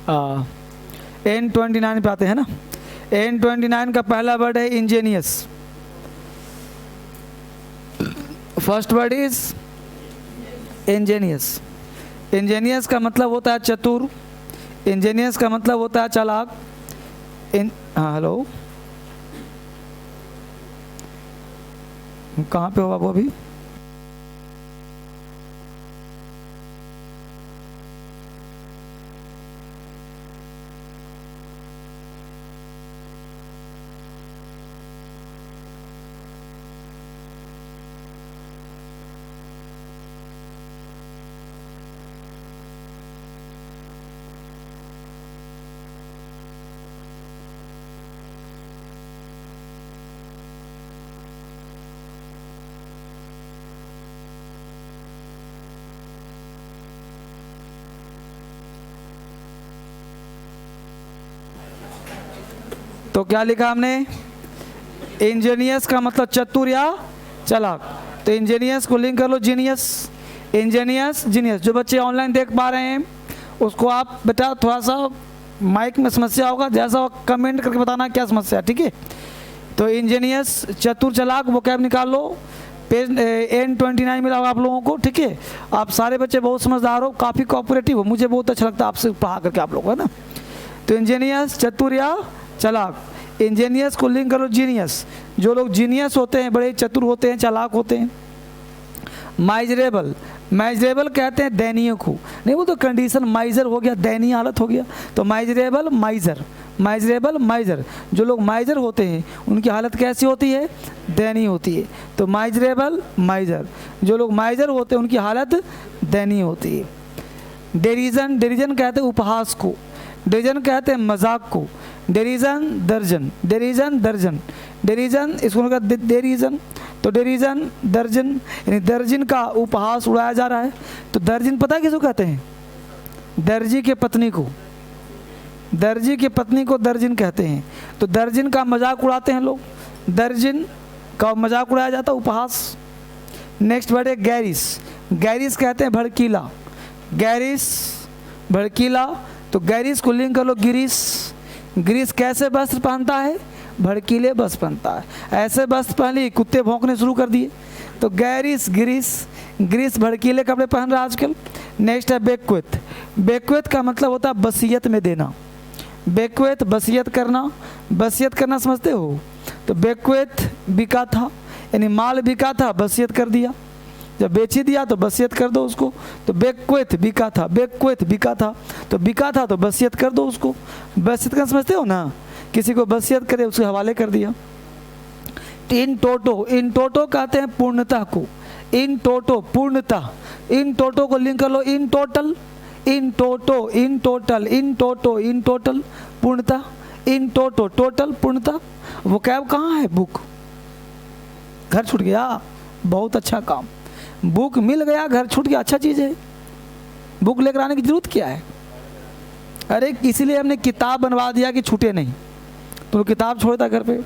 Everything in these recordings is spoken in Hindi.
N29 पे आते हैं ना। N29 का पहला वर्ड है Angénieux. First word is Angénieux. Angénieux का मतलब होता है चतुर, इंजीनियस का मतलब होता है चालाक। हाँ हेलो, कहाँ पे हो बाबू अभी? तो क्या लिखा हमने? इंजीनियस का मतलब चतुर या चालाक। तो इंजीनियस को लिंक कर लो जीनियस। Angénieux genius. जो बच्चे ऑनलाइन देख पा रहे हैं उसको आप बेटा थोड़ा सा माइक में समस्या होगा, जैसा हो कमेंट करके बताना क्या समस्या है, ठीक है। तो इंजीनियस चतुर चालाक वो कैब निकाल लो। पेज N29 मिला होगा आप लोगों को, ठीक है। आप सारे बच्चे बहुत समझदार हो, काफ़ी कोऑपरेटिव हो, मुझे बहुत अच्छा लगता है आपसे पढ़ा करके आप लोग, है ना। तो इंजीनियस चतुर या चालाक। इंजीनियस को लिंक करो जीनियस। जो लोग जीनियस होते हैं, बड़े चतुर होते हैं, चालाक होते हैं। माइजरेबल, माइजरेबल कहते हैं दयनीय को, नहीं वो तो कंडीशन माइजर हो गया, दयनीय हालत हो गया। तो माइजरेबल माइजर, माइजरेबल माइजर। जो लोग माइजर होते हैं उनकी हालत कैसी होती है? दयनीय होती है। तो माइजरेबल माइजर। जो लोग माइजर होते हैं उनकी हालत दयनीय होती है। डेरिजन, डेरिजन कहते हैं उपहास को, डेरिजन कहते हैं मजाक को। डेरिजन दर्जन, डेरिजन दर्जन, डेरिजन इसको डेरिजन। तो डेरिजन दर्जन, यानी दर्जन का उपहास उड़ाया जा रहा है। तो दर्जन पता है किसको कहते हैं? दर्जी के पत्नी को, दर्जी की पत्नी को दर्जन कहते हैं। तो दर्जन का मजाक उड़ाते हैं लोग, दर्जन का मजाक उड़ाया जाता है, उपहास। नेक्स्ट वर्ड है गैरिस। गैरिस कहते हैं भड़कीला, गैरिस भड़कीला। तो गैरिस को लिंक कर लो गिरीश। गिरीश कैसे वस्त्र पहनता है? भड़कीले वस्त्र पहनता है। ऐसे वस्त्र पहने कुत्ते भौंकने शुरू कर दिए। तो गैरिस गिरीश, गिरीश भड़कीले कपड़े पहन रहा है आजकल। नेक्स्ट है बेक्वेत। बेक्वेत का मतलब होता है वसीयत में देना। बेक्वेत वसीयत करना, वसीयत करना समझते हो? तो बेक्वेत बिका था, यानी माल बिका था, वसीयत कर दिया। जब बेच ही दिया तो वसीयत कर दो उसको। तो बेक्वेत बिका था, बेक्वेत बिका था, तो बिका था तो वसीयत कर दो उसको। वसीयत करना समझते हो ना? किसी को वसीयत करे उसके हवाले कर दिया। इन टोटो, इन टोटो कहते हैं पूर्णता को। इन टोटो पूर्णता। इन टोटो को लिंक कर लो in total. In toto, in total, in toto, in total पूर्णता। इन टोटो टोटल पूर्णता। वो कैब कहाँ है? बुक। घर छूट गया, बहुत अच्छा काम। बुक मिल गया, घर छूट गया, अच्छा चीज़ है। बुक लेकर आने की जरूरत क्या है? अरे इसीलिए हमने किताब बनवा दिया कि छूटे नहीं, तो किताब छोड़ता घर पे।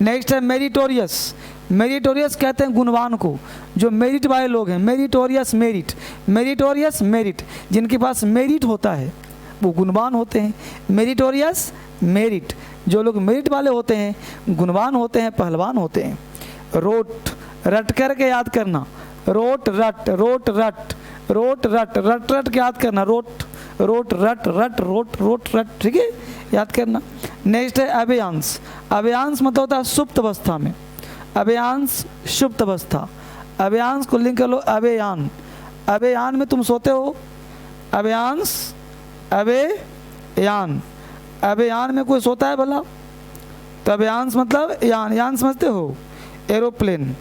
नेक्स्ट है मेरिटोरियस। मेरिटोरियस कहते हैं गुणवान को, जो मेरिट वाले लोग हैं। मेरिटोरियस मेरिट, मेरिटोरियस मेरिट, जिनके पास मेरिट होता है वो गुणवान होते हैं। मेरिटोरियस मेरिट, जो लोग मेरिट वाले होते हैं, गुणवान होते हैं, पहलवान होते हैं। रोट, रट करके याद करना। रोट रट, रोट रट, रोट रट, रट रट के याद करना। रोट, रोट रट, रट रोट, रोट रट, ठीक है, याद करना। नेक्स्ट है अभयांश। अभयांश मतलब होता है सुप्त अवस्था में। अभयांश सुप्त अवस्था। अभयांश को लिंक कर लो अभयान। अभयान में तुम सोते हो। अभयांश, अभयान, अभयान में कोई सोता है भला? तो अभयांश मतलब यान, यान समझते हो? एरोप्लेन।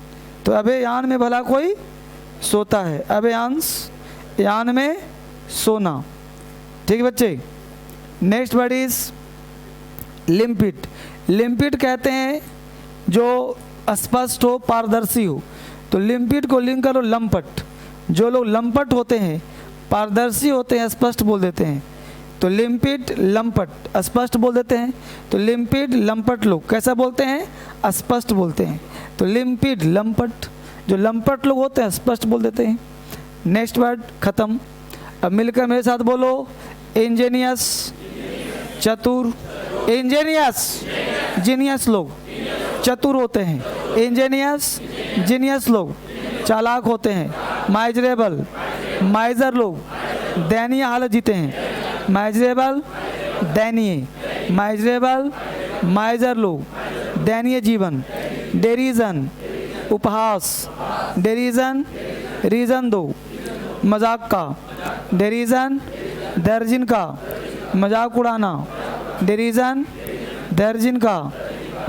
तो अभयान में भला कोई सोता है? अभयांश यान में सोना, ठीक है बच्चे। Next word is लिम्पिड। लिम्पिड कहते हैं जो स्पष्ट हो, पारदर्शी हो। तो लिम्पिड को लिंक करो लंपट। जो लोग लंपट होते हैं, पारदर्शी होते हैं, स्पष्ट बोल देते हैं, तो लिम्पिड लंपट, स्पष्ट बोल देते हैं। तो लिम्पिड लंपट लोग कैसा बोलते हैं? स्पष्ट बोलते हैं। तो लिम्पिड लंपट, जो लंपट लोग होते हैं स्पष्ट बोल देते हैं। नेक्स्ट वर्ड खत्म। अब मिलकर मेरे साथ बोलो इंजीनियस, चतुर। इंजीनियस, जीनियस लोग चतुर होते हैं। इंजीनियस, जीनियस लोग चालाक होते हैं। माइजरेबल, माइजर लोग दयनीय हालत जीते हैं। माइजरेबल, दयनीय। माइजरेबल, माइजर लोग दयनीय जीवन। डेरिजन, उपहास। डेरिजन, रीजन दो, मजाक का। डेरिजन, दर्जिन का, मजाक उड़ाना। डेरिजन, दर्जिन का,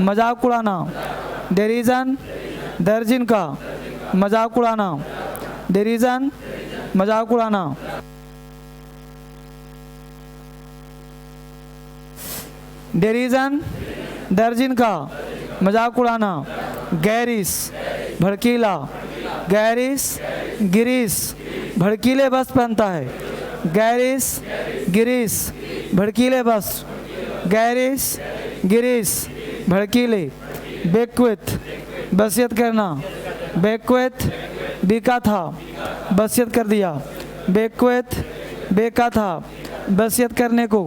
मजाक उड़ाना। डेरिजन, दर्जिन का, मजाक उड़ाना। डेरिजन, मजाक उड़ाना। डेरिजन, दर्जिन का, मजाक उड़ाना। गैरिस, भड़कीला। गैरिस, गिरीस, भड़कीले वस्त्र पहनता है। गैरिस, गिरीस, भड़कीले वस्त्र। गैरिस, गिरीस, भड़कीले। बेक्विथ, वसीयत करना। बेक्विथ, बीका था, वसीयत कर दिया। बेक्विथ, बेका था, वसीयत करने को।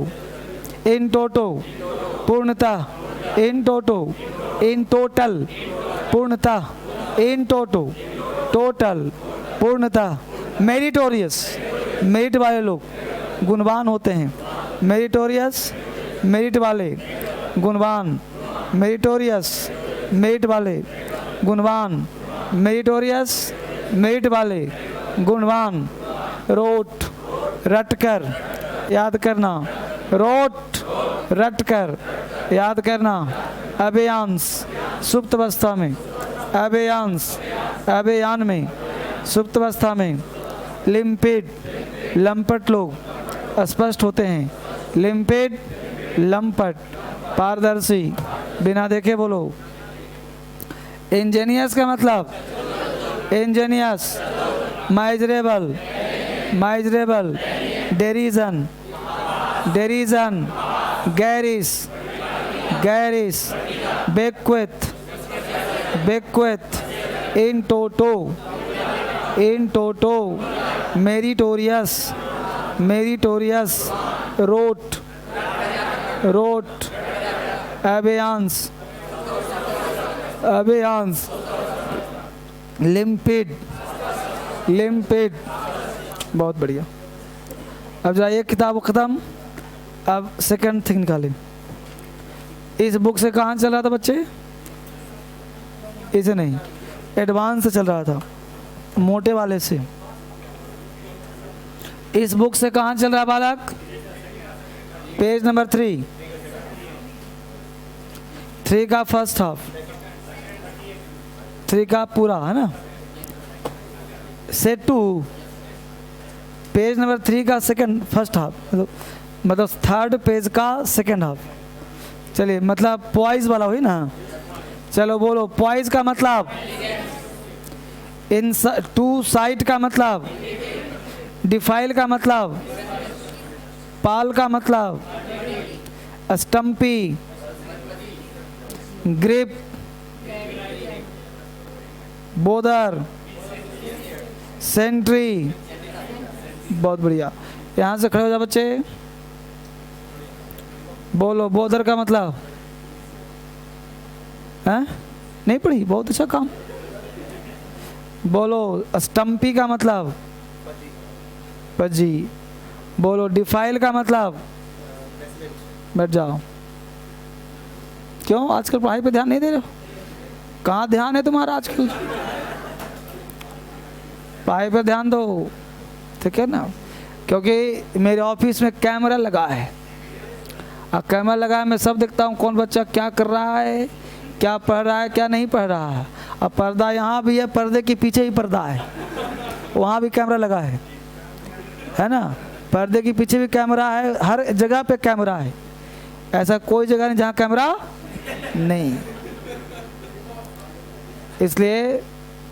इन टोटो, पूर्णतः। इन टोटो, इन टोटल, पूर्णतः। इन टोटो, टोटल, पूर्णतः। मेरिटोरियस, मेरिट वाले लोग गुणवान होते हैं। मेरिटोरियस, मेरिट वाले, गुणवान। मेरिटोरियस, मेरिट वाले, गुणवान। मेरिटोरियस, मेरिट वाले, गुणवान। रोट, रटकर, याद करना। रोट, रटकर, याद करना। अभियांश, सुप्त अवस्था में। अभियांश, अभियान में, सुप्त अवस्था में। लिम्पिड, लंपट लोग स्पष्ट होते हैं। लिम्पिड, लंपट, पारदर्शी, बिना देखे बोलो। इंजीनियस का मतलब, ingenious, miserable, miserable. Derision, derision. Garish, garish. Bequeath, bequeath. In toto, in toto. Meritorious, meritorious. Rote, rote. अभियांश, अभियांश। Limpid, limpid. बहुत बढ़िया। अब जाइए, किताब ख़त्म। अब सेकंड थिंग निकालें। इस बुक से कहाँ चल रहा था बच्चे? इसे नहीं, एडवांस से चल रहा था, मोटे वाले से। इस बुक से कहाँ चल रहा है बालक? पेज नंबर 3 का फर्स्ट हाफ, 3 का पूरा, है ना। सेट 2, पेज नंबर 3 का सेकंड फर्स्ट हाफ, मतलब थर्ड पेज का सेकंड हाफ। चलिए, मतलब पॉइज वाला हुई ना। चलो बोलो, पॉइज का मतलब, इन टू साइड का मतलब, डिफाइल का मतलब, पाल का मतलब, स्टम्पी, ग्रिप, बोदर, सेंट्री। बहुत बढ़िया। यहाँ से खड़े हो जाओ बच्चे। बोलो, बोदर का मतलब है? नहीं पढ़ी? बहुत अच्छा काम। बोलो, स्टम्पी का मतलब पजी। बोलो, डिफाइल का मतलब, बैठ जाओ। क्यों आजकल पढ़ाई पे ध्यान नहीं दे रहे हो? कहाँ ध्यान है तुम्हारा आजकल? पढ़ाई पे ध्यान दो, ठीक है ना। क्योंकि मेरे ऑफिस में कैमरा लगा है, और कैमरा लगा है, मैं सब देखता हूँ कौन बच्चा क्या कर रहा है, क्या पढ़ रहा है, क्या नहीं पढ़ रहा है। अब पर्दा यहाँ भी है, पर्दे के पीछे ही पर्दा है, वहाँ भी कैमरा लगा है ना। पर्दे के पीछे भी कैमरा है, हर जगह पे कैमरा है। ऐसा कोई जगह नहीं जहाँ कैमरा नहीं। इसलिए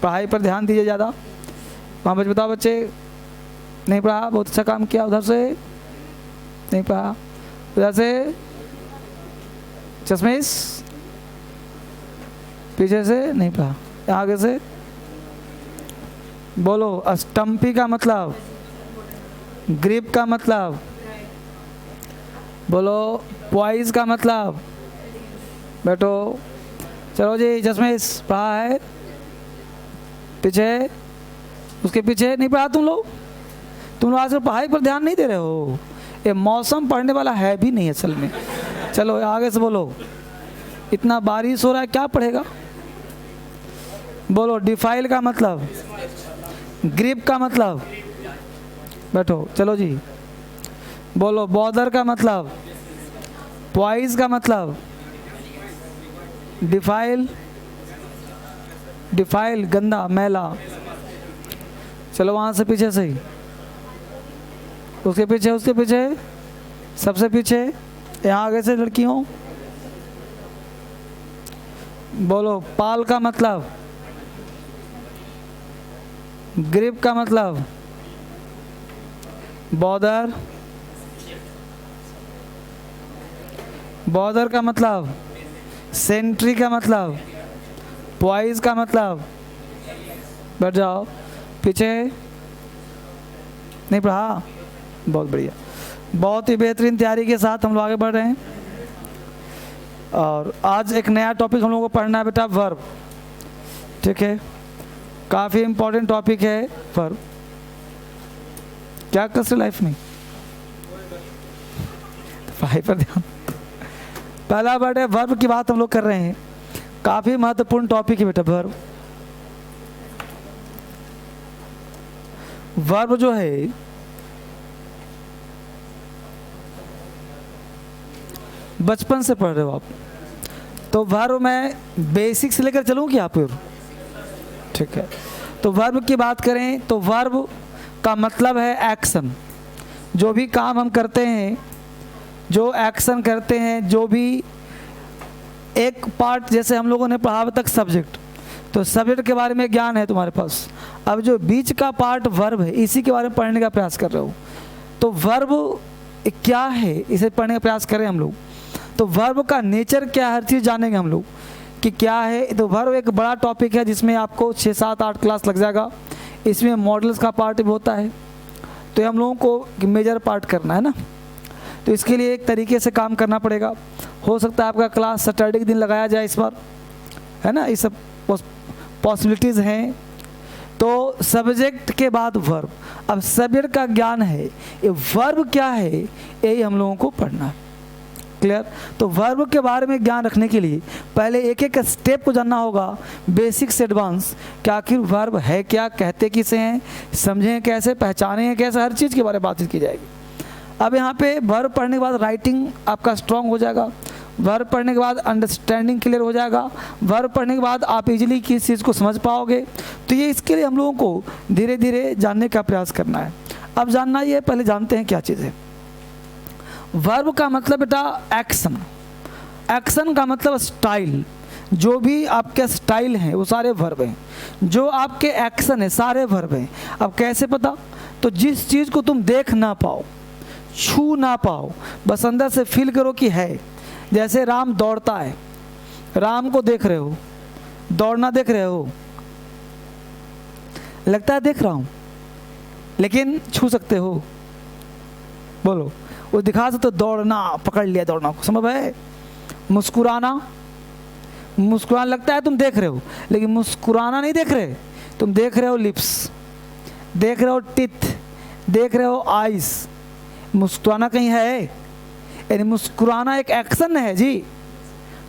पढ़ाई पर ध्यान दीजिए ज़्यादा। वहाँ बच्चे, बताओ बच्चे, नहीं पढ़ा? बहुत अच्छा काम किया। उधर से नहीं पढ़ा, उधर से चश्मेश, पीछे से नहीं पढ़ा, आगे से। बोलो, स्टम्पी का मतलब, ग्रिप का मतलब, बोलो पॉइज का मतलब, बैठो। चलो जी, जसमेश पढ़ा है पीछे, उसके पीछे नहीं पढ़ा तुम लोग आजकल पढ़ाई पर ध्यान नहीं दे रहे हो। ये मौसम पढ़ने वाला है भी नहीं असल में। चलो आगे से बोलो, इतना बारिश हो रहा है क्या पढ़ेगा। बोलो डिफाइल का मतलब, ग्रिप का मतलब, बैठो। चलो जी, बोलो बॉर्डर का मतलब, पॉइज का मतलब, डिफाइल गंदा मैला। चलो वहाँ से पीछे से ही, उसके पीछे सबसे पीछे, यहाँ आगे से लड़कियों। बोलो पाल का मतलब, ग्रिप का मतलब, बॉर्डर का मतलब, सेंट्री का मतलब, पॉइज का मतलब। बैठ जाओ पीछे, नहीं पढ़ा, बहुत बढ़िया, बहुत ही बेहतरीन तैयारी के साथ हम लोग आगे बढ़ रहे हैं। और आज एक नया टॉपिक हम लोगों को पढ़ना है बेटा, वर्ब। ठीक है, काफ़ी इम्पोर्टेंट टॉपिक है वर्ब। क्या कर लाइफ में पढ़ाई पर ध्यान। पहला वर्ड है वर्ब की बात हम लोग कर रहे हैं, काफ़ी महत्वपूर्ण टॉपिक है बेटा वर्ब। वर्ब जो है बचपन से पढ़ रहे हो आप, तो वर्ब मैं बेसिक से लेकर चलूँ क्या आप? ठीक है, तो वर्ब की बात करें तो वर्ब का मतलब है एक्शन। जो भी काम हम करते हैं, जो एक्शन करते हैं, जो भी एक पार्ट, जैसे हम लोगों ने पढ़ा अब तक सब्जेक्ट, तो सब्जेक्ट के बारे में ज्ञान है तुम्हारे पास। अब जो बीच का पार्ट वर्ब है, इसी के बारे में पढ़ने का प्रयास कर रहे हो। तो वर्ब क्या है, इसे पढ़ने का प्रयास करें हम लोग। तो वर्ब का नेचर क्या है, हर चीज़ जानेंगे हम लोग कि क्या है। तो वर्ब एक बड़ा टॉपिक है जिसमें आपको 6, 7, 8 क्लास लग जाएगा। इसमें मॉडल्स का पार्ट भी होता है, तो ये हम लोगों को मेजर पार्ट करना है ना। तो इसके लिए एक तरीके से काम करना पड़ेगा। हो सकता है आपका क्लास सैटरडे के दिन लगाया जाए इस बार, है ना, ये सब पॉसिबिलिटीज़ हैं। तो सब्जेक्ट के बाद वर्ब, अब सब्जेक्ट का ज्ञान है, ये वर्ब क्या है यही हम लोगों को पढ़ना है। क्लियर? तो वर्ब के बारे में ज्ञान रखने के लिए पहले एक एक स्टेप को जानना होगा, बेसिक से एडवांस, कि आखिर वर्ब है क्या, कहते किसे हैं, समझें कैसे, पहचानें कैसे, हर चीज़ के बारे में बातचीत की जाएगी। अब यहाँ पे वर्ब पढ़ने के बाद राइटिंग आपका स्ट्रांग हो जाएगा, वर्ब पढ़ने के बाद अंडरस्टैंडिंग क्लियर हो जाएगा, वर्ब पढ़ने के बाद आप इजीली किस चीज़ को समझ पाओगे। तो ये इसके लिए हम लोगों को धीरे धीरे जानने का प्रयास करना है। अब जानना ये, पहले जानते हैं क्या चीज़ है वर्ब का मतलब बेटा एक्शन। एक्शन का मतलब स्टाइल, जो भी आपके स्टाइल हैं वो सारे वर्ब हैं। जो आपके एक्शन है सारे वर्ब हैं। अब कैसे पता? तो जिस चीज़ को तुम देख ना पाओ, छू ना पाओ, बस अंदर से फील करो कि है। जैसे राम दौड़ता है, राम को देख रहे हो, दौड़ना देख रहे हो, लगता है देख रहा हूँ, लेकिन छू सकते हो। बोलो, वो दिखा सकते, तो दौड़ना, पकड़ लिया दौड़ना को, समझ है। मुस्कुराना, मुस्कुराना लगता है तुम देख रहे हो, लेकिन मुस्कुराना नहीं देख रहे, तुम देख रहे हो लिप्स, देख रहे हो टिथ, देख रहे हो आइस। मुस्कुराना कहीं है, यानी मुस्कुराना एक एक्शन है जी,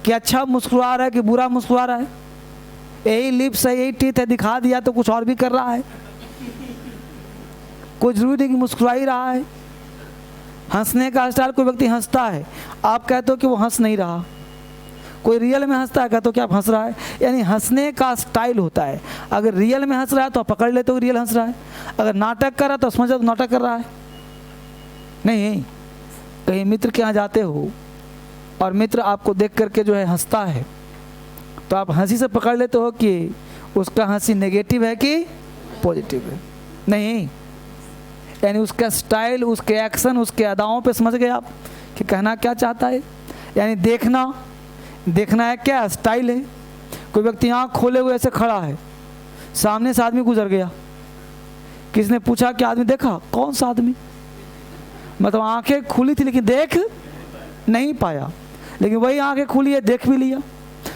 कि अच्छा मुस्कुरा रहा है कि बुरा मुस्कुरा रहा है। यही लिप्स है, यही टीथ है, दिखा दिया तो कुछ और भी कर रहा है। कोई जरूरी नहीं कि मुस्कुरा ही रहा है। हंसने का स्टाइल, कोई व्यक्ति हंसता है, आप कहते हो कि वो हंस नहीं रहा। कोई रियल में हंसता है, कहते हो कि आप हंस रहा है। यानी हंसने का स्टाइल होता है। अगर रियल में हंस रहा है तो आप पकड़ लेते हो रियल हंस रहा है, अगर नाटक कर रहा है तो समझो नाटक कर रहा है। नहीं, कहीं मित्र के यहाँ जाते हो और मित्र आपको देख करके जो है हंसता है, तो आप हंसी से पकड़ लेते हो कि उसका हंसी नेगेटिव है कि पॉजिटिव है। नहीं, यानी उसका स्टाइल, उसके एक्शन, उसके अदाओं पे समझ गए आप कि कहना क्या चाहता है। यानी देखना, देखना है क्या स्टाइल है। कोई व्यक्ति आँख खोले हुए ऐसे खड़ा है, सामने से आदमी गुजर गया, किसी ने पूछा कि आदमी देखा? कौन सा आदमी? मतलब आंखें खुली थी लेकिन देख नहीं पाया, लेकिन वही आंखें खुली है, देख भी लिया।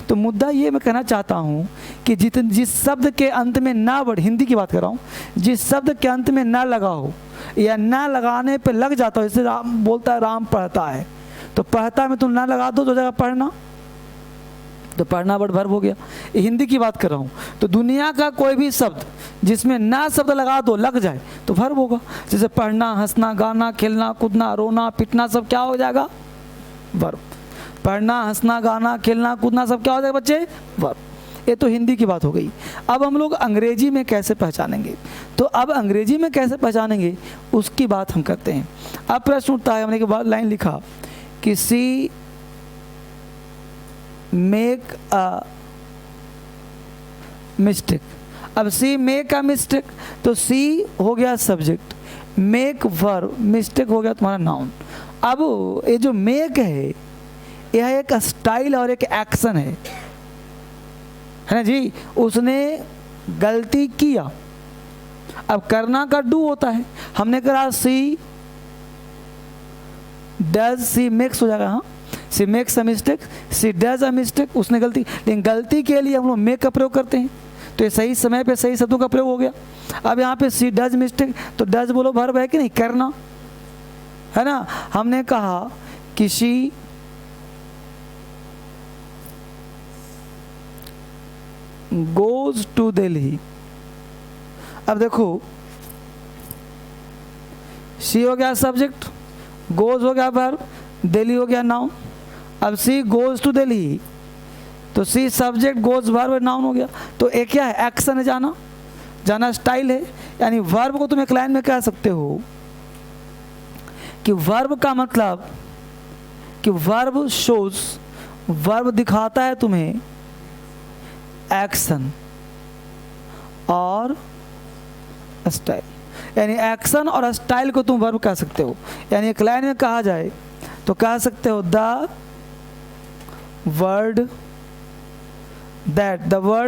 तो मुद्दा ये मैं कहना चाहता हूँ कि जिस शब्द के अंत में ना बढ़, हिंदी की बात कर रहा हूँ, जिस शब्द के अंत में ना लगा हो या ना लगाने पे लग जाता हो, जैसे राम बोलता है राम पढ़ता है, तो पढ़ता में तुम ना लगा दो तो जगह पढ़ना, तो पढ़ना वर्ड वर्ब हो गया। हिंदी की बात कर रहा हूँ, तो दुनिया का कोई भी शब्द जिसमें ना शब्द लगा दो, लग जाए, तो वर्ब होगा। जैसे पढ़ना, हंसना, गाना, खेलना, कूदना, रोना, पिटना, सब क्या हो जाएगा? वर्ब। पढ़ना, हंसना, गाना, खेलना, कूदना, सब क्या हो जाएगा बच्चे? वर्ब। ये तो हिंदी की बात हो गई। अब हम लोग अंग्रेजी में कैसे पहचानेंगे? तो अब अंग्रेजी में कैसे पहचानेंगे उसकी बात हम करते हैं। अब प्रश्न उठता है, हमने के बाद लाइन लिखा कि सी मेक अ मिस्टेक। अब सी मेक अ मिस्टेक, तो सी हो गया सब्जेक्ट, मेक वर्ब, मिस्टेक हो गया तुम्हारा नाउन। अब ये जो मेक है, यह एक स्टाइल और एक एक्शन है ना जी। उसने गलती किया। अब करना का डू होता है, हमने कहा सी डज, सी मेक्स हो जाएगा। हाँ, she makes a mistake, she does a mistake, उसने गलती, लेकिन गलती के लिए हम लोग मेक का प्रयोग करते हैं, तो ये सही समय पे सही शब्दों का प्रयोग हो गया। अब यहाँ पे सी डज मिस्टेक, तो डज बोलो वर्ब है कि नहीं? करना है ना। हमने कहा कि शी गोज टू दिल्ली। अब देखो, शी हो गया सब्जेक्ट, गोज हो गया वर्ब, दिल्ली हो गया नाउन। अब सी गोज टू दिल्ली, तो सी सब्जेक्ट, गोज वर्ब, नाउन हो गया। तो एक क्या है? एक्शन है, जाना, जाना स्टाइल है। यानी वर्ब को तुम एक लाइन में कह सकते हो कि वर्ब का मतलब कि वर्ब शोज, वर्ब दिखाता है तुम्हें एक्शन और स्टाइल। यानी एक्शन और स्टाइल को तुम वर्ब कह सकते हो। यानी एक लाइन में कहा जाए तो कह सकते हो the word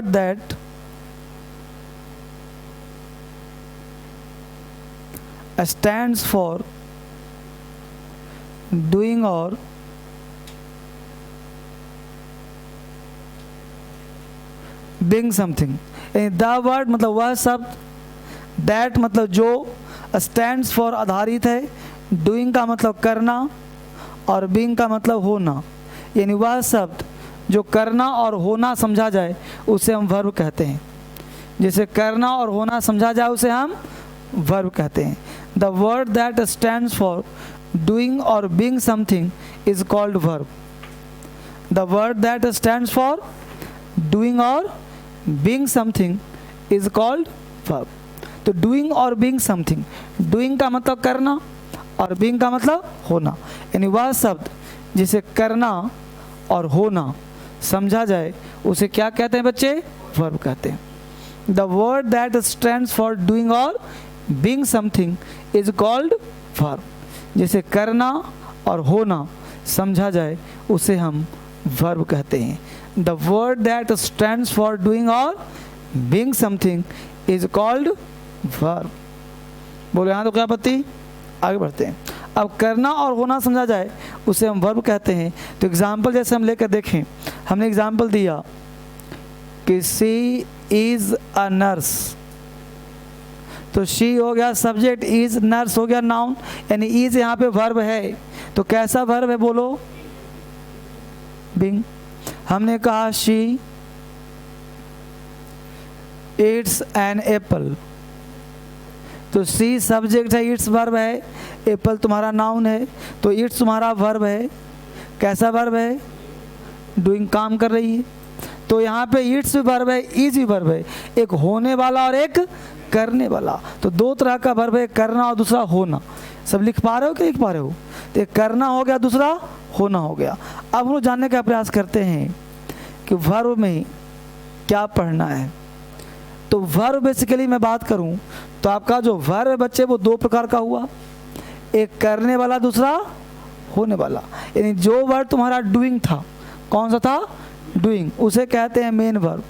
that stands for doing or being something। The word मतलब वह शब्द, दैट मतलब जो, स्टैंड्स फॉर आधारित है, डूइंग का मतलब करना और बीइंग का मतलब होना। यानी वह शब्द जो करना और होना समझा जाए उसे हम वर्ब कहते हैं। जैसे करना और होना समझा जाए उसे हम वर्ब कहते हैं। The word that stands for doing or being something is called verb. The word that stands for doing or being something is called verb. तो doing or being something, doing का मतलब करना और बीइंग का मतलब होना। यानी वह शब्द जिसे करना और होना समझा जाए उसे क्या कहते हैं बच्चे? वर्ब कहते हैं। The word that stands for doing or being something is called verb. जिसे करना और होना समझा जाए उसे हम वर्ब कहते हैं। The word that stands for doing or being something is called verb. बोलो यहाँ तो क्या आपत्ति? आगे बढ़ते हैं। अब करना और होना समझा जाए उसे हम वर्ब कहते हैं। तो एग्जाम्पल जैसे हम लेकर देखें, हमने एग्जाम्पल दिया कि शी इज अ नर्स, तो शी हो गया सब्जेक्ट, इज नर्स हो गया नाउन। यानी इज यहाँ पे वर्ब है, तो कैसा वर्ब है बोलो? बीइंग। हमने कहा शी इट्स एन एप्पल, तो सी सब्जेक्ट है, इट्स वर्ब है, एप्पल तुम्हारा नाउन है, तो इट्स तुम्हारा वर्ब है। कैसा वर्ब है? डूइंग, काम कर रही है। तो यहाँ पे इट्स भी वर्ब है, इज भी वर्ब है, एक होने वाला और एक करने वाला। तो दो तरह का वर्ब है, करना और दूसरा होना। सब लिख पा रहे हो कि लिख पा रहे हो? तो एक करना हो गया, दूसरा होना हो गया। अब हम लोग जानने का प्रयास करते हैं कि वर्ब में क्या पढ़ना है। तो वर्ब बेसिकली मैं बात करूं तो आपका जो वर्ब है बच्चे वो दो प्रकार का हुआ, एक करने वाला, दूसरा होने वाला। यानी जो वर्ड तुम्हारा डूइंग था, कौन सा था? डूइंग, उसे कहते हैं मेन वर्ब।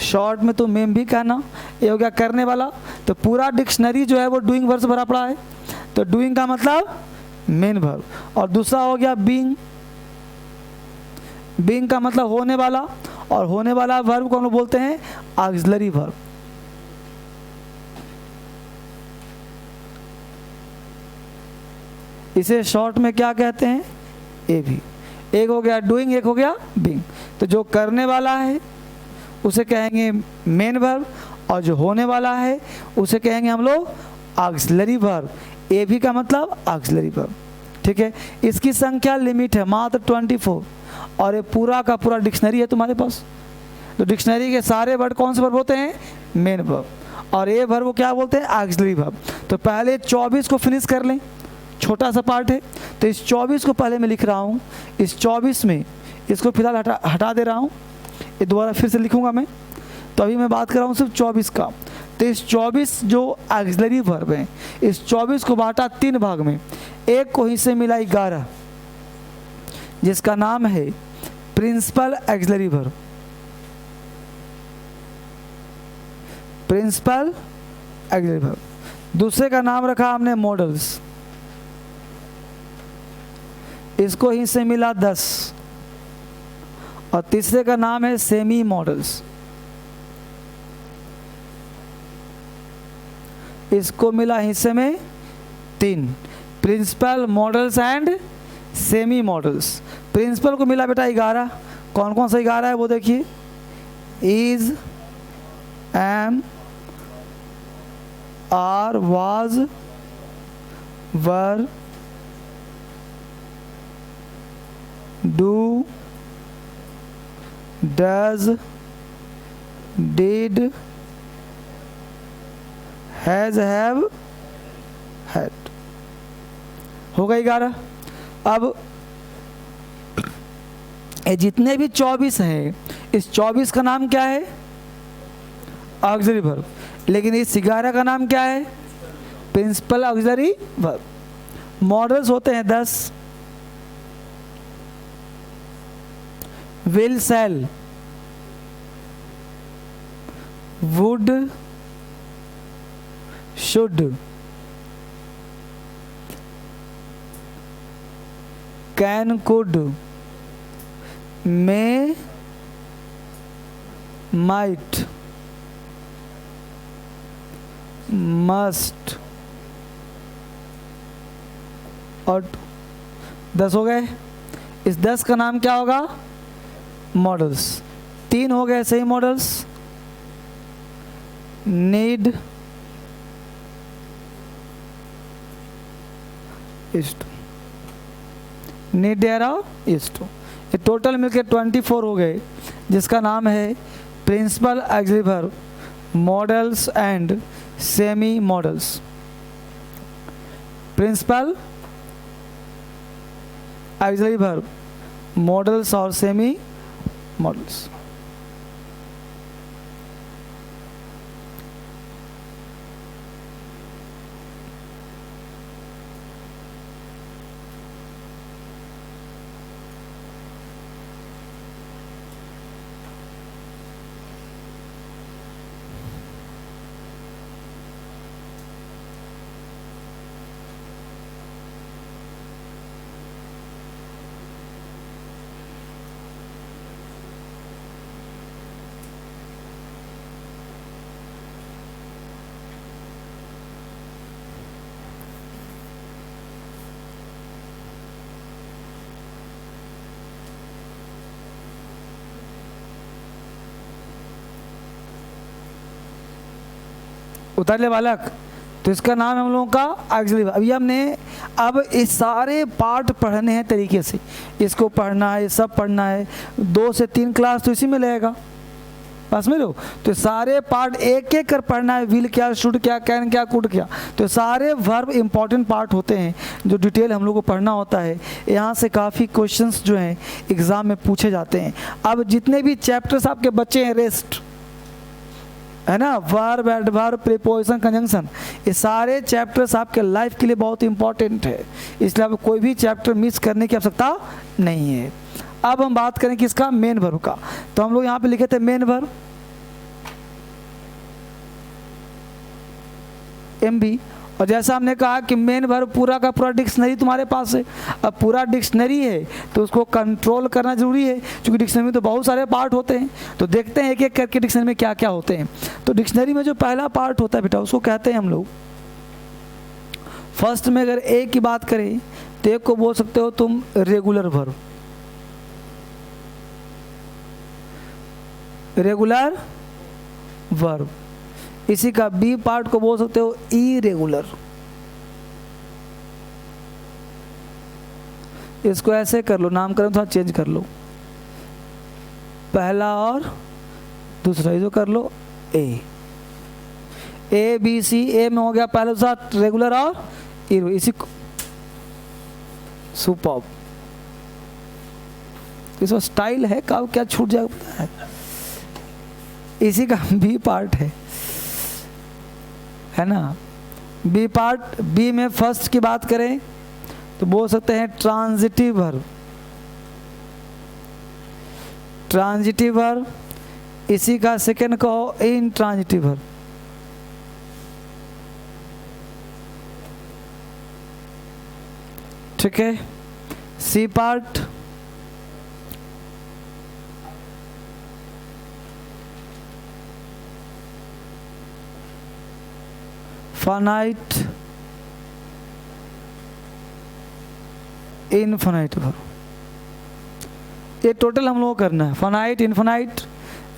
शॉर्ट में तो मेन भी कहना। ये हो गया करने वाला। तो पूरा डिक्शनरी जो है वो डूइंग वर्ब से भरा पड़ा है। तो डूइंग का मतलब मेन वर्ब, और दूसरा हो गया बीइंग। बीइंग का मतलब होने वाला, और होने वाला वर्ब को हम लोग बोलते हैं ऑक्सिलरी वर्ब। इसे शॉर्ट में क्या कहते हैं? ए भी। एक हो गया डूइंग, एक हो गया बीइंग। तो जो करने वाला है उसे कहेंगे मेन वर्ब, और जो होने वाला है उसे कहेंगे हम लोग ऑक्सिलरी वर्ब। ए भी का मतलब ऑक्सिलरी वर्ब, ठीक है। इसकी संख्या लिमिट है मात्र 24, और ये पूरा का पूरा डिक्शनरी है तुम्हारे पास। तो डिक्शनरी के सारे वर्ड कौन से वर्ब होते हैं? मेन वर्ब, और ये वर्ब को क्या बोलते हैं? Auxiliary verb. तो पहले 24 को फिनिश कर लें, छोटा सा पार्ट है, तो इस 24 को पहले मैं लिख रहा हूँ। इस 24 में इसको फिलहाल हटा दे रहा हूँ, ये दोबारा फिर से लिखूँगा मैं। तो अभी मैं बात कर रहा हूँ सिर्फ 24 का। तो इस 24 जो ऑक्सिलरी वर्ब हैं, इस 24 को बांटा 3 भाग में। एक को हिस्से मिला 11, जिसका नाम है principal auxiliary verb. Principal auxiliary verb. दूसरे का नाम रखा हमने मॉडल्स, इसको हिस्से मिला 10, और तीसरे का नाम है सेमी मॉडल्स, इसको मिला हिस्से में 3। Principal, modals and semi modals. Principal को मिला बेटा 11। कौन कौन सा 11 है वो देखिए? Is, am, are, was, were, do, does, did, has, have, had. हो गई 11। अब ये जितने भी 24 हैं, इस 24 का नाम क्या है? Auxiliary verb. लेकिन इस 11 का नाम क्या है? Principal auxiliary verb. मॉडल्स होते हैं 10। Will, shall, would, should, can, could, may, might, must, और 10 हो गए। इस 10 का नाम क्या होगा? मॉडल्स। 3 हो गए सही मॉडल्स, नीड, नीड, डेरा, इस्ट। ये टोटल मिलके 24 हो गए, जिसका नाम है principal auxiliary verb, modals and semi modals. Principal auxiliary verb, modals और सेमी मॉडल्स। उतार ले बालक। तो इसका नाम है हम लोगों का ऑक्सिलरी वर्ब। अभी हमने अब इस सारे पार्ट पढ़ने हैं तरीके से, इसको पढ़ना है, ये सब पढ़ना है। 2 से 3 क्लास तो इसी में लगेगा, पास में लो। तो सारे पार्ट एक एक कर पढ़ना है। विल क्या, शुड क्या, कैन क्या, कुड क्या। तो सारे वर्ब इंपॉर्टेंट पार्ट होते हैं जो डिटेल हम लोग को पढ़ना होता है। यहाँ से काफ़ी क्वेश्चंस जो हैं एग्ज़ाम में पूछे जाते हैं। अब जितने भी चैप्टर्स आपके बच्चे हैं, रेस्ट है ना, वर्ब, एडवर्ब, प्रीपोजिशन, कंजंक्शन, ये सारे चैप्टर्स आपके लाइफ के लिए बहुत इंपॉर्टेंट है। इसलिए आप कोई भी चैप्टर मिस करने की आवश्यकता नहीं है। अब हम बात करें किसका? मेन वर्ब का। तो हम लोग यहाँ पे लिखे थे मेन वर्ब, MB, और जैसा हमने कहा कि मेन वर्ब पूरा का पूरा डिक्शनरी तुम्हारे पास है। अब पूरा डिक्शनरी है तो उसको कंट्रोल करना जरूरी है, क्योंकि डिक्शनरी में तो बहुत सारे पार्ट होते हैं। तो देखते हैं एक एक करके डिक्शनरी में क्या क्या होते हैं। तो डिक्शनरी में जो पहला पार्ट होता है बेटा, उसको कहते हैं हम लोग, फर्स्ट में अगर ए की बात करें तो एक को बोल सकते हो तुम रेगुलर वर्ब, रेगुलर वर्ब। इसी का बी पार्ट को बोल सकते हो इरेगुलर। इसको ऐसे कर लो, नामकरण थोड़ा चेंज कर लो, पहला और दूसरा इसको कर लो ए बी सी। ए में हो गया पहले साथ रेगुलर और इरो, इसी को सुपर्ब। इसका स्टाइल है, कब क्या छूट जाएगा पता है। इसी का बी पार्ट है ना। बी पार्ट, बी में फर्स्ट की बात करें तो बोल सकते हैं ट्रांजिटिव वर्ब, ट्रांजिटिव वर्ब। इसी का सेकंड कहो इंट्रांजिटिव वर्ब। ठीक है। See part finite infinite verb. ये टोटल हम लोगों को करना है, finite, infinite,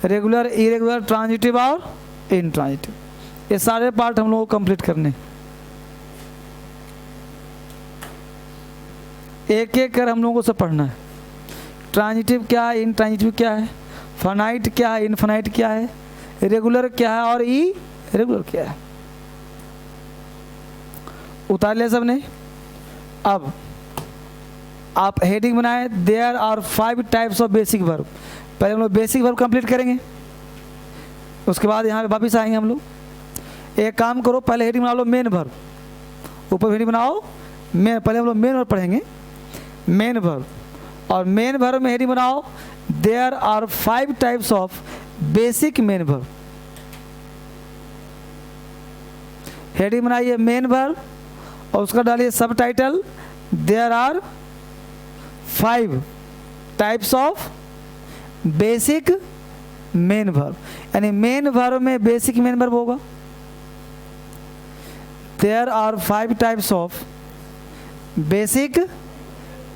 regular, irregular, transitive और इनट्रांजिटिव। ये सारे पार्ट हम लोगों को कंप्लीट करने। एक एक कर हम लोगों को सब पढ़ना है। ट्रांजिटिव क्या है, इनट्रांजिटिव क्या है, फाइनाइट क्या है, इनफाइनाइट क्या है, रेगुलर क्या है और इरेगुलर क्या है। उतार लिया सबने। अब आप हेडिंग बनाए, there are 5 types of basic verb. पहले हम लोग बेसिक वर्ब कंप्लीट करेंगे, उसके बाद यहाँ पे वापिस आएंगे हम लोग। एक काम करो, पहले हेडिंग बना लो मेन वर्ब, ऊपर हेडिंग बनाओ मेन। पहले हम लोग मेन वर्ब पढ़ेंगे, मेन वर्ब। और मेन वर्ब में हेडिंग बनाओ there are 5 types of basic main verb. Heading बनाइए मेन वर्ब और उसका डालिए सब title there are 5 types of basic main verb. यानी मेन वर्ब में बेसिक मेन वर्ब होगा। There are 5 types of basic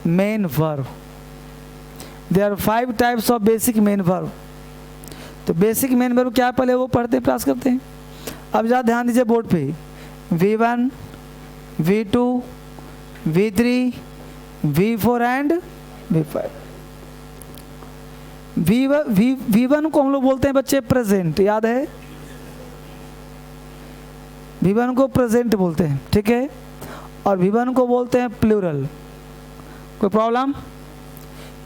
main verb. There are 5 types of basic main verb. तो बेसिक मेन वर्ब क्या, पहले वो पढ़ते प्रयास करते हैं। अब ज़रा ध्यान दीजिए बोर्ड पे, V1, V2, V3, V4 and V5। V1 को हम लोग बोलते हैं बच्चे प्रेजेंट, याद है। V1 को प्रेजेंट बोलते हैं, ठीक है। और V1 को बोलते हैं प्लूरल, कोई प्रॉब्लम।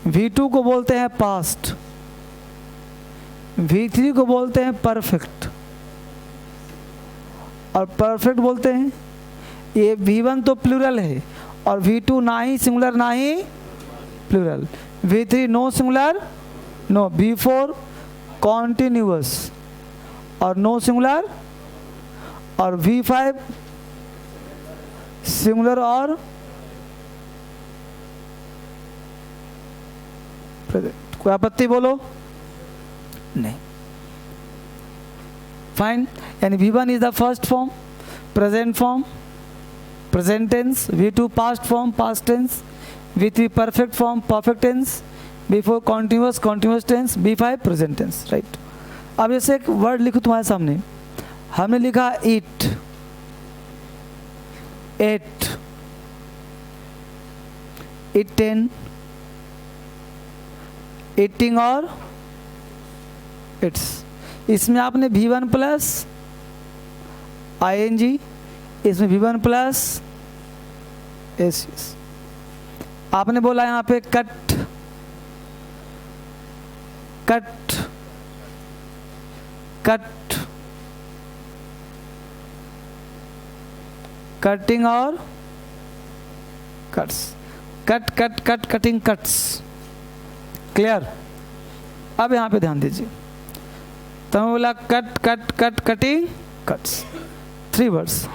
V2 को बोलते हैं पास्ट, V3 को बोलते हैं परफेक्ट और परफेक्ट बोलते हैं। ये V1 तो प्लूरल है और V2 ना ही सिंगुलर ना ही plural, V3 no singular no, V4 continuous और नो सिंगुलर, और V5 सिंगुलर और प्रेजेंट। कोई आपत्ति बोलो? नहीं, फाइन। यानी V1 is the first form, present form, present tense, V2 past form, past tense, V3 perfect form, perfect tense, V4 continuous, continuous tense, V5 present tense, right. अब जैसे एक वर्ड लिखो तुम्हारे सामने, हमने लिखा ईट, एट, इटेन, ईटिंग और इट्स। इसमें आपने V1 प्लस ING, इसमें V1 प्लस एस। आपने बोला यहाँ पे कट, कट, कट, कटिंग और cuts, cut cut cut cutting cuts. Clear? अब यहाँ पे ध्यान दीजिए, तो मैं बोला cut cut cut cutting cuts, 3 words.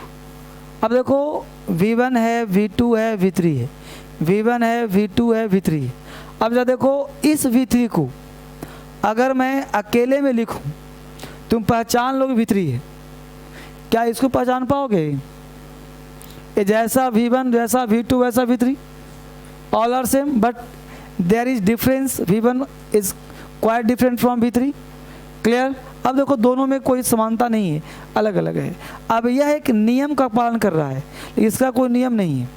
अब देखो V1 है, V2 है, V3 है, V1 है, V2 है, V3 है। अब जब देखो इस V3 को अगर मैं अकेले में लिखूं तुम पहचान लोगे V3 है, क्या इसको पहचान पाओगे? ये जैसा V1 जैसा V2 वैसा V3 all are same, but there is difference, V1 is quite different from V3। Clear? अब देखो दोनों में कोई समानता नहीं है, अलग अलग है। अब यह एक नियम का पालन कर रहा है, लेकिन इसका कोई नियम नहीं है।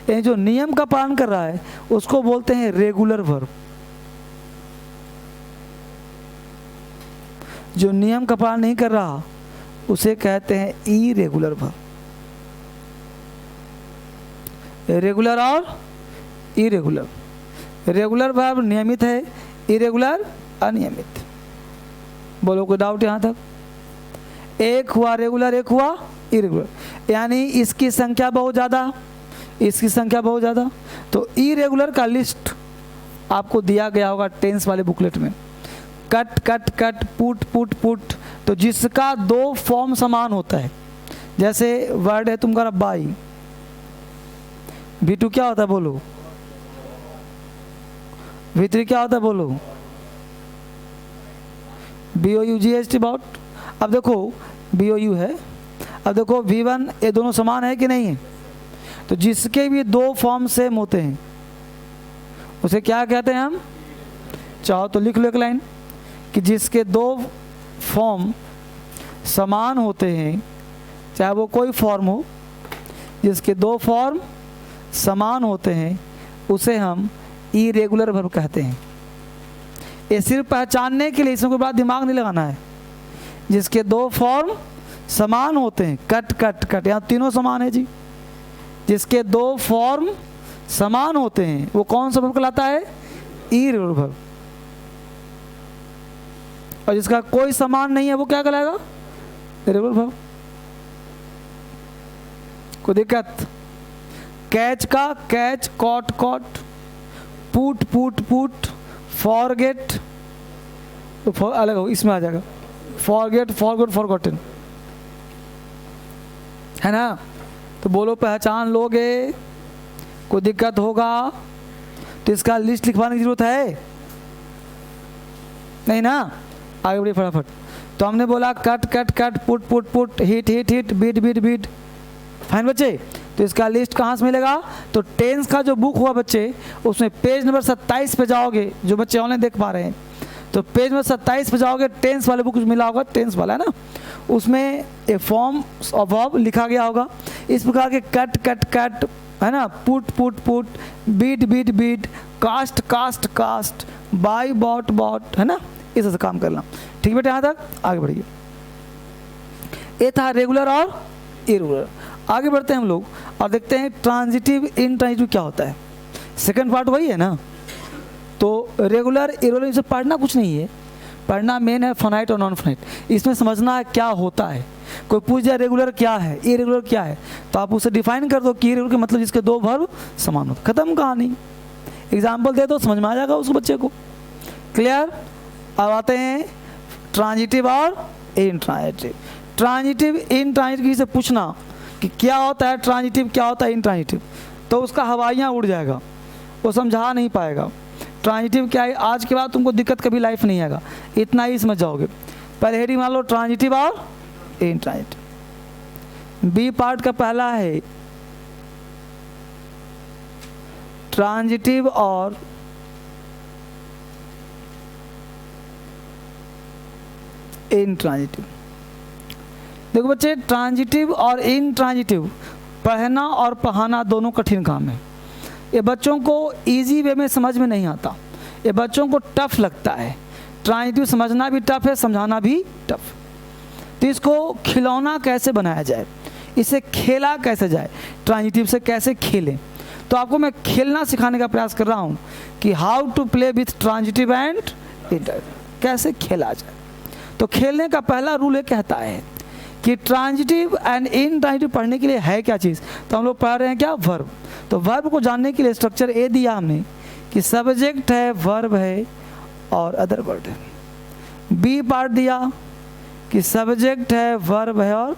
ये जो नियम का पालन कर रहा है उसको बोलते हैं रेगुलर वर्ब। जो नियम का पालन नहीं कर रहा उसे कहते हैं इरेगुलर वर्ब। रेगुलर और इरेगुलर। रेगुलर वर्ब नियमित है, इरेगुलर अनियमित। बोलो कोई डाउट यहाँ तक? एक हुआ रेगुलर, एक हुआ इरेगुलर, यानी इसकी संख्या बहुत ज़्यादा, इसकी संख्या बहुत ज़्यादा। तो इरेगुलर का लिस्ट आपको दिया गया होगा टेंस वाले बुकलेट में। Cut cut cut, put put put, तो जिसका दो फॉर्म समान होता है, जैसे वर्ड है तुम्हारा बाई, V2 क्या होता है बोलो? V3 क्या होता है बोलो? BOUGHT bought. अब देखो BOU है, अब देखो V1, ये दोनों समान है कि नहीं है? तो जिसके भी दो फॉर्म सेम होते हैं उसे क्या कहते हैं हम? चाहो तो लिख लो एक लाइन कि जिसके दो फॉर्म समान होते हैं, चाहे वो कोई फॉर्म हो, जिसके दो फॉर्म समान होते हैं उसे हम इरेगुलर वर्ब कहते हैं। ये सिर्फ पहचानने के लिए, इसमें कोई बड़ा दिमाग नहीं लगाना है। जिसके दो फॉर्म समान होते हैं, कट कट कट, यहाँ तीनों समान है जी। जिसके दो फॉर्म समान होते हैं वो कौन सा वर्ब कहलाता है? Irregular verb. और जिसका कोई समान नहीं है वो क्या कहलाएगा? Irregular verb. कोई दिक्कत? कैच का catch, caught caught, put put put, forget तो अलग हो, इसमें आ जाएगा फॉरगेट, फॉरगॉट, फॉरगॉटन, है ना? तो बोलो पहचान लोगे? कोई दिक्कत होगा तो इसका लिस्ट लिखवाने की जरूरत है नहीं ना? आगे बढ़िए फटाफट। तो हमने बोला cut cut cut, put put put, hit hit hit, beat beat beat. Fine बच्चे? तो इसका लिस्ट कहाँ से मिलेगा? तो टेंस का जो बुक हुआ बच्चे, उसमें पेज नंबर 27 पे जाओगे, जो बच्चे ऑनलाइन देख पा रहे हैं तो पेज नंबर 27 पे जाओगे, टेंस वाले बुक मिला होगा, टेंस वाला है ना, उसमें ए फॉर्म ऑफ वर्ब लिखा गया होगा इस प्रकार के, कट कट कट, है ना, put put put, beat beat beat, cast cast cast, buy bought bought, है ना, इस तरह से काम करना। ठीक बेटा? यहाँ तक आगे बढ़िए। ये था रेगुलर और इरेगुलर। आगे बढ़ते हैं हम लोग और देखते हैं ट्रांजिटिव इनट्रांजिटिव क्या होता है। सेकंड पार्ट वही है ना। तो रेगुलर इरेगुलर से पढ़ना कुछ नहीं है, पढ़ना मेन है फाइनाइट और नॉन फाइनाइट। इसमें समझना है क्या होता है। कोई पूछ जाए रेगुलर क्या है, इरेगुलर क्या है, तो आप उसे डिफाइन कर दो कि इरेगुलर के मतलब जिसके दो वर्ब समान हो, खत्म कहानी। एग्जाम्पल दे दो, समझ में आ जाएगा उस बच्चे को। क्लियर? अब आते हैं ट्रांजिटिव और इनट्रांजिटिव। ट्रांजिटिव इनट्रांजिटिव से पूछना कि क्या होता है ट्रांजिटिव, क्या होता है इनट्रांजिटिव, तो उसका हवाइयाँ उड़ जाएगा, वो समझा नहीं पाएगा। ट्रांजिटिव क्या है, आज के बाद तुमको दिक्कत कभी लाइफ नहीं आएगा, इतना ही समझ जाओगे। पहले हेडिंग मान लो ट्रांजिटिव और इनट्रांजिटिव। बी पार्ट का पहला है ट्रांजिटिव और इनट्रांजिटिव। देखो बच्चे, ट्रांजिटिव और इनट्रांजिटिव पढ़ना और पढ़ाना दोनों कठिन काम है। ये बच्चों को इजी वे में समझ में नहीं आता, ये बच्चों को टफ लगता है। ट्रांजिटिव समझना भी टफ है, समझाना भी टफ। तो इसको खिलौना कैसे बनाया जाए, इसे खेला कैसे जाए, ट्रांजिटिव से कैसे खेलें, तो आपको मैं खेलना सिखाने का प्रयास कर रहा हूँ कि how to play with transitive and intransitive, कैसे खेला जाए। तो खेलने का पहला रूल ये कहता है कि ट्रांजिटिव एंड इनट्रांजिटिव पढ़ने के लिए है क्या चीज़, तो हम लोग पढ़ रहे हैं क्या? वर्ब। तो वर्ब को जानने के लिए स्ट्रक्चर ए दिया हमने कि सब्जेक्ट है, वर्ब है और अदर वर्ड है। बी पार्ट दिया कि सब्जेक्ट है, वर्ब है और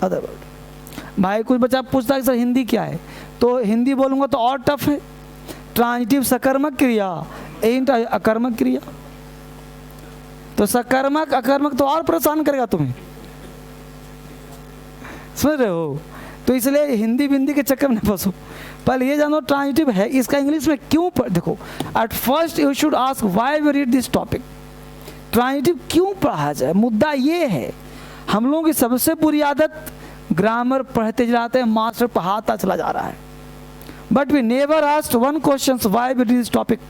अदर वर्ड। भाई कुछ बच्चा पूछता है कि सर हिंदी क्या है, तो हिंदी बोलूँगा तो और टफ है। ट्रांजिटिव सकर्मक क्रिया, एंट अकर्मक क्रिया, तो सकर्मक अकर्मक तो और परेशान करेगा तुम्हें, समझ रहे हो। तो इसलिए हिंदी बिंदी के चक्कर में फंसो, पहले ये जानो ट्रांजिटिव है इसका इंग्लिश में क्यों देखो, at first you should ask why we read this topic, transitive क्यों पढ़ा जाए। मुद्दा ये है, हम लोगों की सबसे बुरी आदत ग्रामर पढ़ते जाते हैं, मास्टर पढ़ाता चला जा रहा है, but we never asked one question why we read this topic,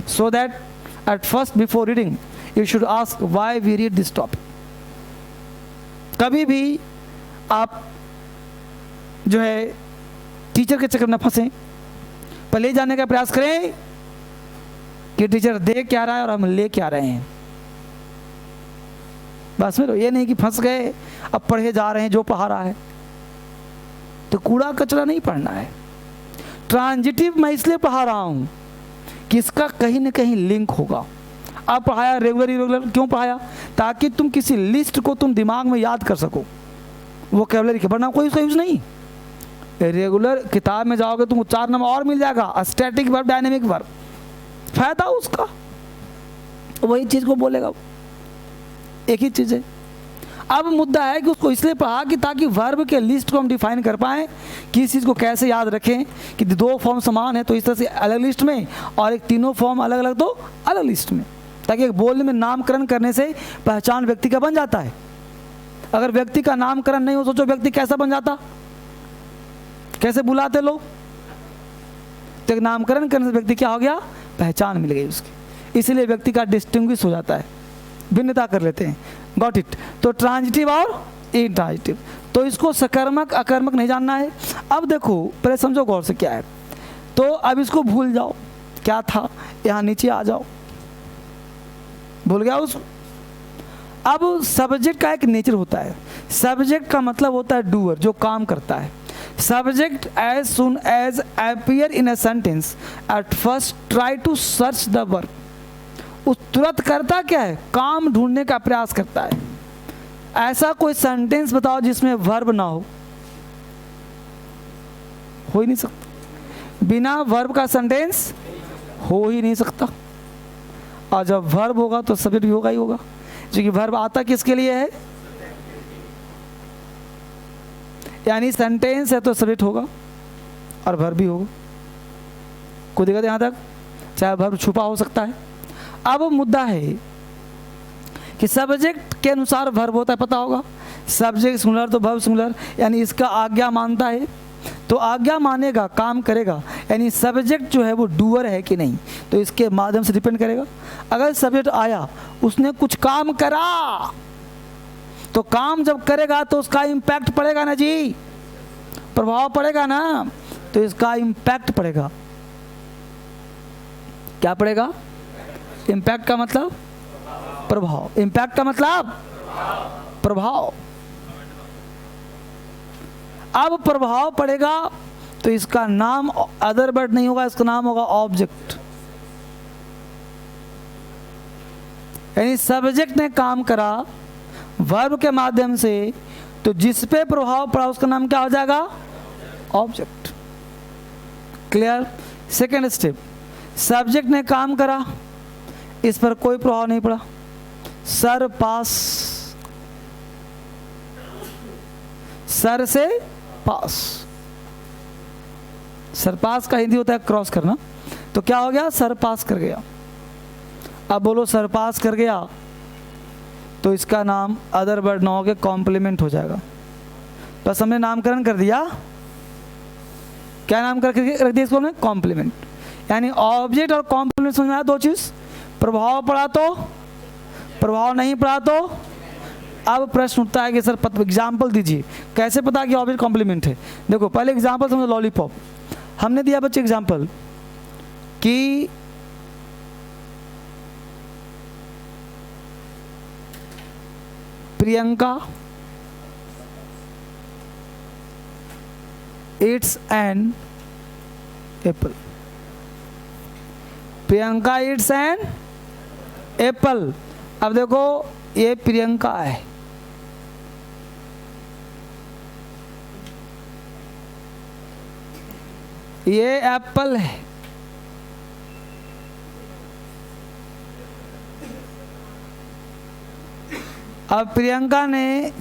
so that at first before reading you should ask why we read this topic. कभी भी आप जो है टीचर के चक्कर में फंसे, पहले जाने का प्रयास करें कि टीचर दे क्या रहा है और हम ले क्या रहे हैं, बस में ये नहीं कि फंस गए अब पढ़े जा रहे हैं जो पढ़ा रहा है, तो कूड़ा कचरा नहीं पढ़ना है। ट्रांजिटिव मैं इसलिए पढ़ा रहा हूं कि इसका कहीं ना कहीं लिंक होगा। अब पढ़ाया रेगुलर इरेगुलर क्यों पढ़ाया, ताकि तुम किसी लिस्ट को तुम दिमाग में याद कर सको, वोकैबुलरी के, वरना कोई उसका यूज नहीं। रेगुलर किताब में जाओगे तुम 4 नंबर और मिल जाएगा, स्टैटिक वर्ब डायनेमिक वर्ब, फायदा उसका वही चीज को बोलेगा, एक ही चीज है। अब मुद्दा है कि उसको इसलिए पढ़ा कि ताकि वर्ब के लिस्ट को हम डिफाइन कर पाएं, किस चीज़ को कैसे याद रखें कि 2 फॉर्म समान है तो इस तरह से अलग लिस्ट में, और एक 3 फॉर्म अलग अलग तो अलग लिस्ट में, ताकि एक बोलने में नामकरण करने से पहचान व्यक्ति का बन जाता है। अगर व्यक्ति का नामकरण नहीं हो, सोचो व्यक्ति कैसा बन जाता, कैसे बुलाते लोग, तो एक नामकरण करने से व्यक्ति क्या हो गया, पहचान मिल गई उसकी, इसीलिए व्यक्ति का डिस्टिंग्विश हो जाता है, भिन्नता कर लेते हैं। Got it. तो ट्रांजिटिव और इंट्रांजिटिव, तो इसको सकर्मक अकर्मक नहीं जानना है। अब देखो पहले समझो गौर से क्या है, तो अब इसको भूल जाओ क्या था, यहाँ नीचे आ जाओ, भूल गया उसको। अब सब्जेक्ट का एक नेचर होता है, सब्जेक्ट का मतलब होता है डूअर, जो काम करता है। Subject as soon as appear in a sentence at first try to search the verb, उस तुरंत करता क्या है, काम ढूंढने का प्रयास करता है। ऐसा कोई सेंटेंस बताओ जिसमें वर्ब ना हो ही नहीं सकता, बिना वर्ब का सेंटेंस हो ही नहीं सकता। और जब वर्ब होगा तो सब्जेक्ट भी होगा ही होगा, क्योंकि वर्ब आता किसके लिए है, यानी सेंटेंस है तो सब्जेक्ट होगा और वर्ब भी होगा। कोई दिक्कत यहाँ तक, चाहे वर्ब छुपा हो सकता है। अब मुद्दा है कि सब्जेक्ट के अनुसार वर्ब होता है, पता होगा, सब्जेक्ट सिंगुलर तो वर्ब सिंगुलर, यानी इसका आज्ञा मानता है तो आज्ञा मानेगा, काम करेगा, यानी सब्जेक्ट जो है वो डूअर है कि नहीं, तो इसके माध्यम से डिपेंड करेगा। अगर सब्जेक्ट आया, उसने कुछ काम करा, तो काम जब करेगा तो उसका इम्पैक्ट पड़ेगा ना जी, प्रभाव पड़ेगा ना, तो इसका इम्पैक्ट पड़ेगा। क्या पड़ेगा, इम्पैक्ट का मतलब प्रभाव, इम्पैक्ट का मतलब प्रभाव। अब प्रभाव पड़ेगा तो इसका नाम अदर वर्ड नहीं होगा, इसका नाम होगा ऑब्जेक्ट, यानी सब्जेक्ट ने काम करा वर्ब के माध्यम से, तो जिस पे प्रभाव पड़ा उसका नाम क्या हो जाएगा, object. Clear. Second step, subject ने काम करा, इस पर कोई प्रभाव नहीं पड़ा, सर पास, सर से पास, सर पास का हिंदी होता है क्रॉस करना, तो क्या हो गया, सर पास कर गया। अब बोलो सर पास कर गया, तो इसका नाम अदर वर्ड ना होके कॉम्प्लीमेंट हो जाएगा। बस हमने नामकरण कर दिया, क्या नाम करके रख दिया इसको हमने, कॉम्प्लीमेंट। यानी ऑब्जेक्ट और कॉम्प्लीमेंट समझ में आया, 2 चीज, प्रभाव पड़ा तो, प्रभाव नहीं पड़ा तो। अब प्रश्न उठता है कि सर एग्जाम्पल दीजिए, कैसे पता कि ऑब्जेक्ट कॉम्प्लीमेंट है। देखो पहले एग्जाम्पल समझो, लॉलीपॉप हमने दिया बच्चे एग्जाम्पल कि Priyanka eats an apple, Priyanka eats an apple। अब देखो ये प्रियंका है, ये एप्पल है। अब प्रियंका ने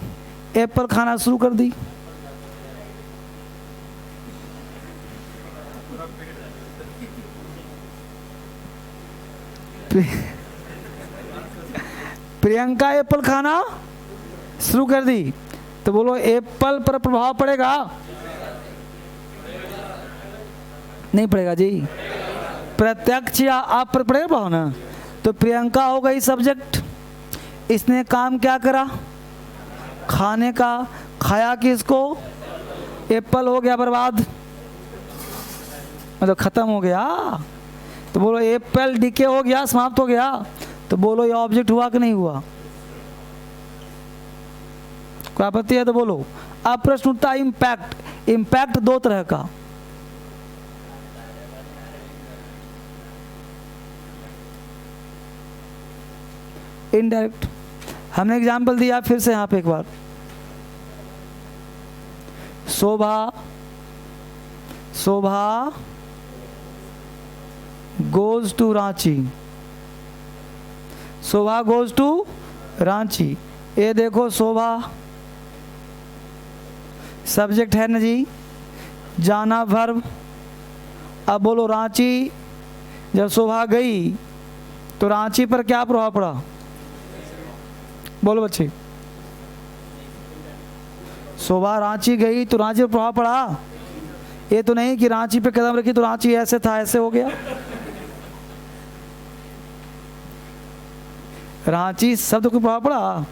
एप्पल खाना शुरू कर दी। प्रियंका एप्पल खाना शुरू कर दी, तो बोलो एप्पल पर प्रभाव पड़ेगा? नहीं पड़ेगा जी। प्रत्यक्ष या अप्रत्यक्ष प्रभाव ना। तो प्रियंका हो गई सब्जेक्ट, इसने काम क्या करा? खाने का। खाया किसको? एप्पल हो गया बर्बाद, मतलब खत्म हो गया। तो बोलो एप्पल डिके हो गया, समाप्त हो गया। तो बोलो ये ऑब्जेक्ट हुआ कि नहीं हुआ? कोई आपत्ति है तो बोलो। अब प्रश्न उठता है इम्पैक्ट। इम्पैक्ट दो तरह का, इनडायरेक्ट। हमने एग्जाम्पल दिया फिर से यहां पे एक बार। Shobha goes to Ranchi. Shobha goes to Ranchi. ये देखो शोभा सब्जेक्ट है ना जी, जाना वर्ब। अब बोलो रांची, जब शोभा गई तो रांची पर क्या प्रभाव पड़ा? बोलो बच्चे। शोभा रांची गई तो रांची पर प्रभाव पड़ा। ये तो नहीं कि रांची पे कदम रखी तो रांची ऐसे था ऐसे हो गया। रांची शब्द को प्रभाव पड़ा।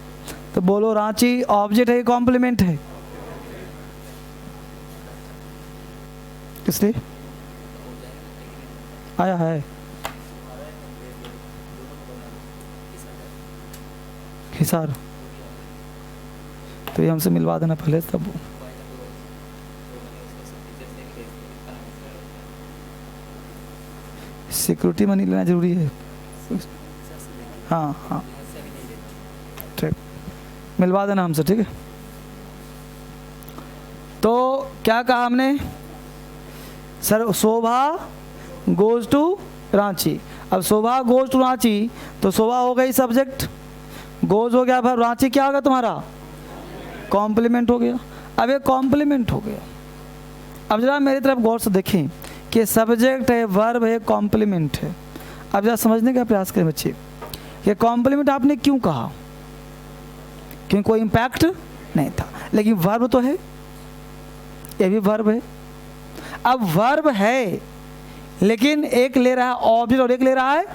तो बोलो रांची ऑब्जेक्ट है, कॉम्प्लीमेंट है? किसने आया है? हिसार। तो ये हमसे मिलवा देना पहले तब। सिक्योरिटी मनी लेना जरूरी है। हाँ हाँ ठीक, मिलवा देना हमसे, ठीक है। तो क्या कहा हमने sir? Shobha goes to Ranchi. अब शोभा गोज टू रांची, तो शोभा हो गई सब्जेक्ट, गोज हो गया फिर रांची क्या होगा तुम्हारा? कॉम्प्लीमेंट हो गया। अब ये कॉम्प्लीमेंट हो गया। अब जरा मेरी तरफ गौर से देखें कि सब्जेक्ट है, वर्ब है, कॉम्प्लीमेंट है। अब जरा समझने का प्रयास करें बच्चे, ये कॉम्प्लीमेंट आपने क्यों कहा? क्योंकि कोई इम्पैक्ट नहीं था, लेकिन वर्ब तो है, ये भी वर्ब है। अब वर्ब है लेकिन एक ले रहा है ऑब्जेक्ट और एक ले रहा है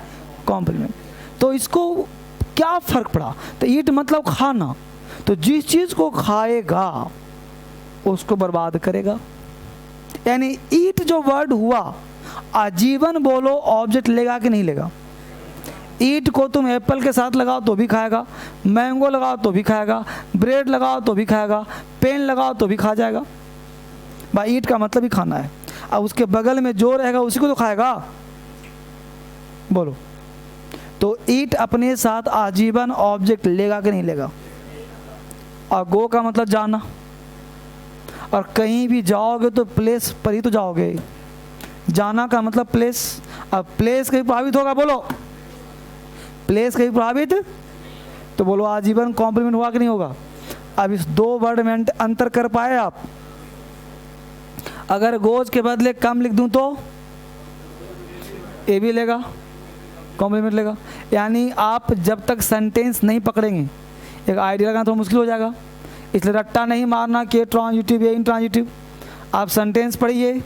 कॉम्प्लीमेंट, तो इसको क्या फर्क पड़ा? तो ईट मतलब खाना, तो जिस चीज को खाएगा उसको बर्बाद करेगा। यानी ईट जो वर्ड हुआ, आजीवन बोलो ऑब्जेक्ट लेगा कि नहीं लेगा? ईट को तुम एप्पल के साथ लगाओ तो भी खाएगा, मैंगो लगाओ तो भी खाएगा, ब्रेड लगाओ तो भी खाएगा, पेन लगाओ तो भी खा जाएगा। भाई ईट का मतलब ही खाना है। अब उसके बगल में जो रहेगा उसी को तो खाएगा। बोलो, तो ईट अपने साथ आजीवन ऑब्जेक्ट लेगा कि नहीं लेगा? और गो का मतलब जाना, और कहीं भी जाओगे तो प्लेस पर ही तो जाओगे। जाना का मतलब प्लेस। अब प्लेस कहीं प्रभावित होगा? बोलो, प्लेस कहीं प्रभावित? तो बोलो आजीवन कॉम्प्लीमेंट हुआ कि नहीं होगा? अब इस दो वर्ड में अंतर कर पाए आप? अगर गोज के बदले कम लिख दूं तो ए भी लेगा, कॉम्प्लीमेंट लेगा। यानी आप जब तक सेंटेंस नहीं पकड़ेंगे, एक आइडिया लगाना तो मुश्किल हो जाएगा। इसलिए रट्टा नहीं मारना कि ट्रांजिटिव या इंट्रांजिटिव। आप सेंटेंस पढ़िए,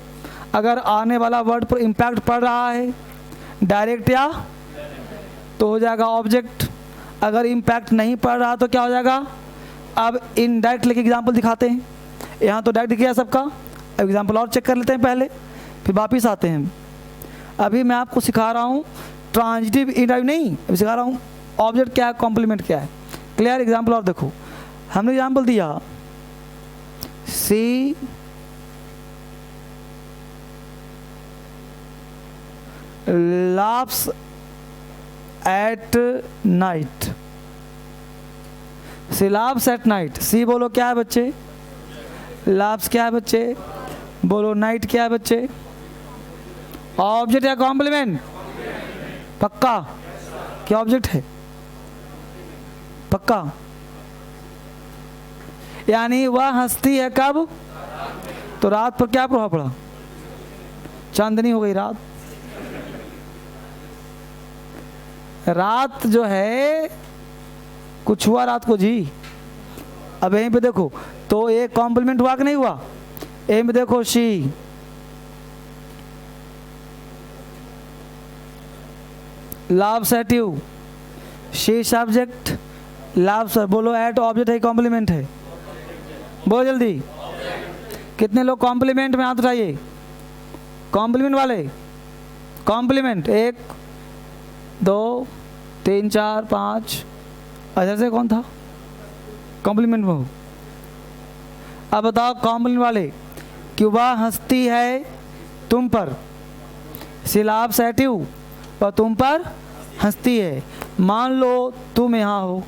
अगर आने वाला वर्ड पर इम्पैक्ट पड़ रहा है डायरेक्ट या तो हो जाएगा ऑब्जेक्ट, अगर इम्पैक्ट नहीं पड़ रहा तो क्या हो जाएगा? अब इनडायरेक्ट लेके एग्जाम्पल दिखाते हैं। यहाँ तो डायरेक्ट किया सबका, एग्जाम्पल और चेक कर लेते हैं पहले, फिर वापिस आते हैं। अभी मैं आपको सिखा रहा हूँ ट्रांजिटिव इंडायरेक्ट नहीं, अभी सिखा रहा हूँ ऑब्जेक्ट क्या है, कॉम्प्लीमेंट क्या है। क्लियर? एग्जाम्पल और देखो, हमने एग्जाम्पल दिया सी laughs at night। C laughs at night। सी बोलो क्या है बच्चे? laughs क्या है बच्चे? बोलो नाइट क्या है बच्चे? ऑब्जेक्ट या कॉम्प्लीमेंट? पक्का? क्या ऑब्जेक्ट है? पक्का? यानी वह हंसती है कब? तो रात पर क्या प्रभाव पड़ा? चांदनी हो गई रात। रात जो है कुछ हुआ रात को जी। अब यहीं पे देखो तो एक कॉम्प्लीमेंट हुआ कि नहीं हुआ? यहीं पे देखो शी, लव सेटिव, शी सब्जेक्ट, लव सर। बोलो एट ऑब्जेक्ट है कॉम्प्लीमेंट है? बोलो जल्दी। कितने लोग कॉम्प्लीमेंट में हाथ उठाइए? कॉम्प्लीमेंट वाले, कॉम्प्लीमेंट 1 2 3 4 5। अच्छा से कौन था कॉम्प्लीमेंट में हो? अब बताओ कॉम्प्लीमेंट वाले कि वह हंसती है तुम पर, सिलाब सेटिव और तुम पर हंसती है। मान लो तुम यहाँ हो,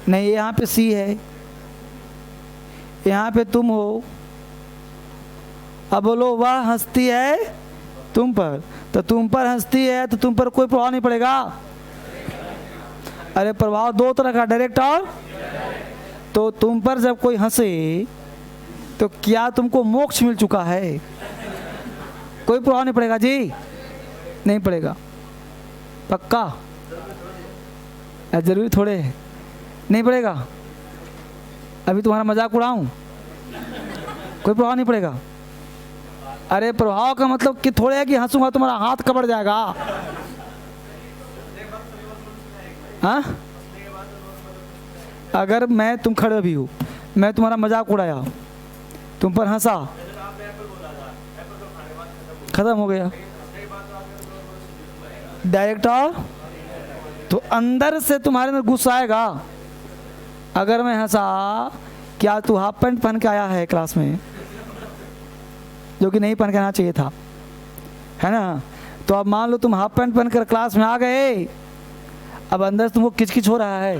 नहीं यहाँ पे सी है, यहाँ पे तुम हो। अब बोलो वह हंसती है तुम पर, तो तुम पर हंसती है तो तुम पर कोई प्रभाव नहीं पड़ेगा। अरे प्रभाव दो तरह का, डायरेक्ट और। तो तुम पर जब कोई हंसे तो क्या तुमको मोक्ष मिल चुका है? कोई प्रभाव नहीं पड़ेगा जी, नहीं पड़ेगा। पक्का? जरूरी थोड़े है, नहीं पड़ेगा। अभी तुम्हारा मजाक उड़ाऊं? कोई प्रभाव नहीं पड़ेगा। अरे प्रभाव का मतलब कि थोड़े है कि हंसूंगा तुम्हारा हाथ कबड़ जाएगा। हाँ? अगर मैं, तुम खड़े भी हो, मैं तुम्हारा मजाक उड़ाया, तुम पर हंसा, खत्म हो गया डायरेक्ट। और तो अंदर से तुम्हारे अंदर गुस्सा आएगा। अगर मैं हंसा, क्या तू हाफ पैंट पहन के आया है क्लास में, जो कि नहीं पहन के आना चाहिए था, है ना? तो अब मान लो तुम हाफ पैंट पहन कर क्लास में आ गए, अब अंदर से तुमको किचकिच हो रहा है।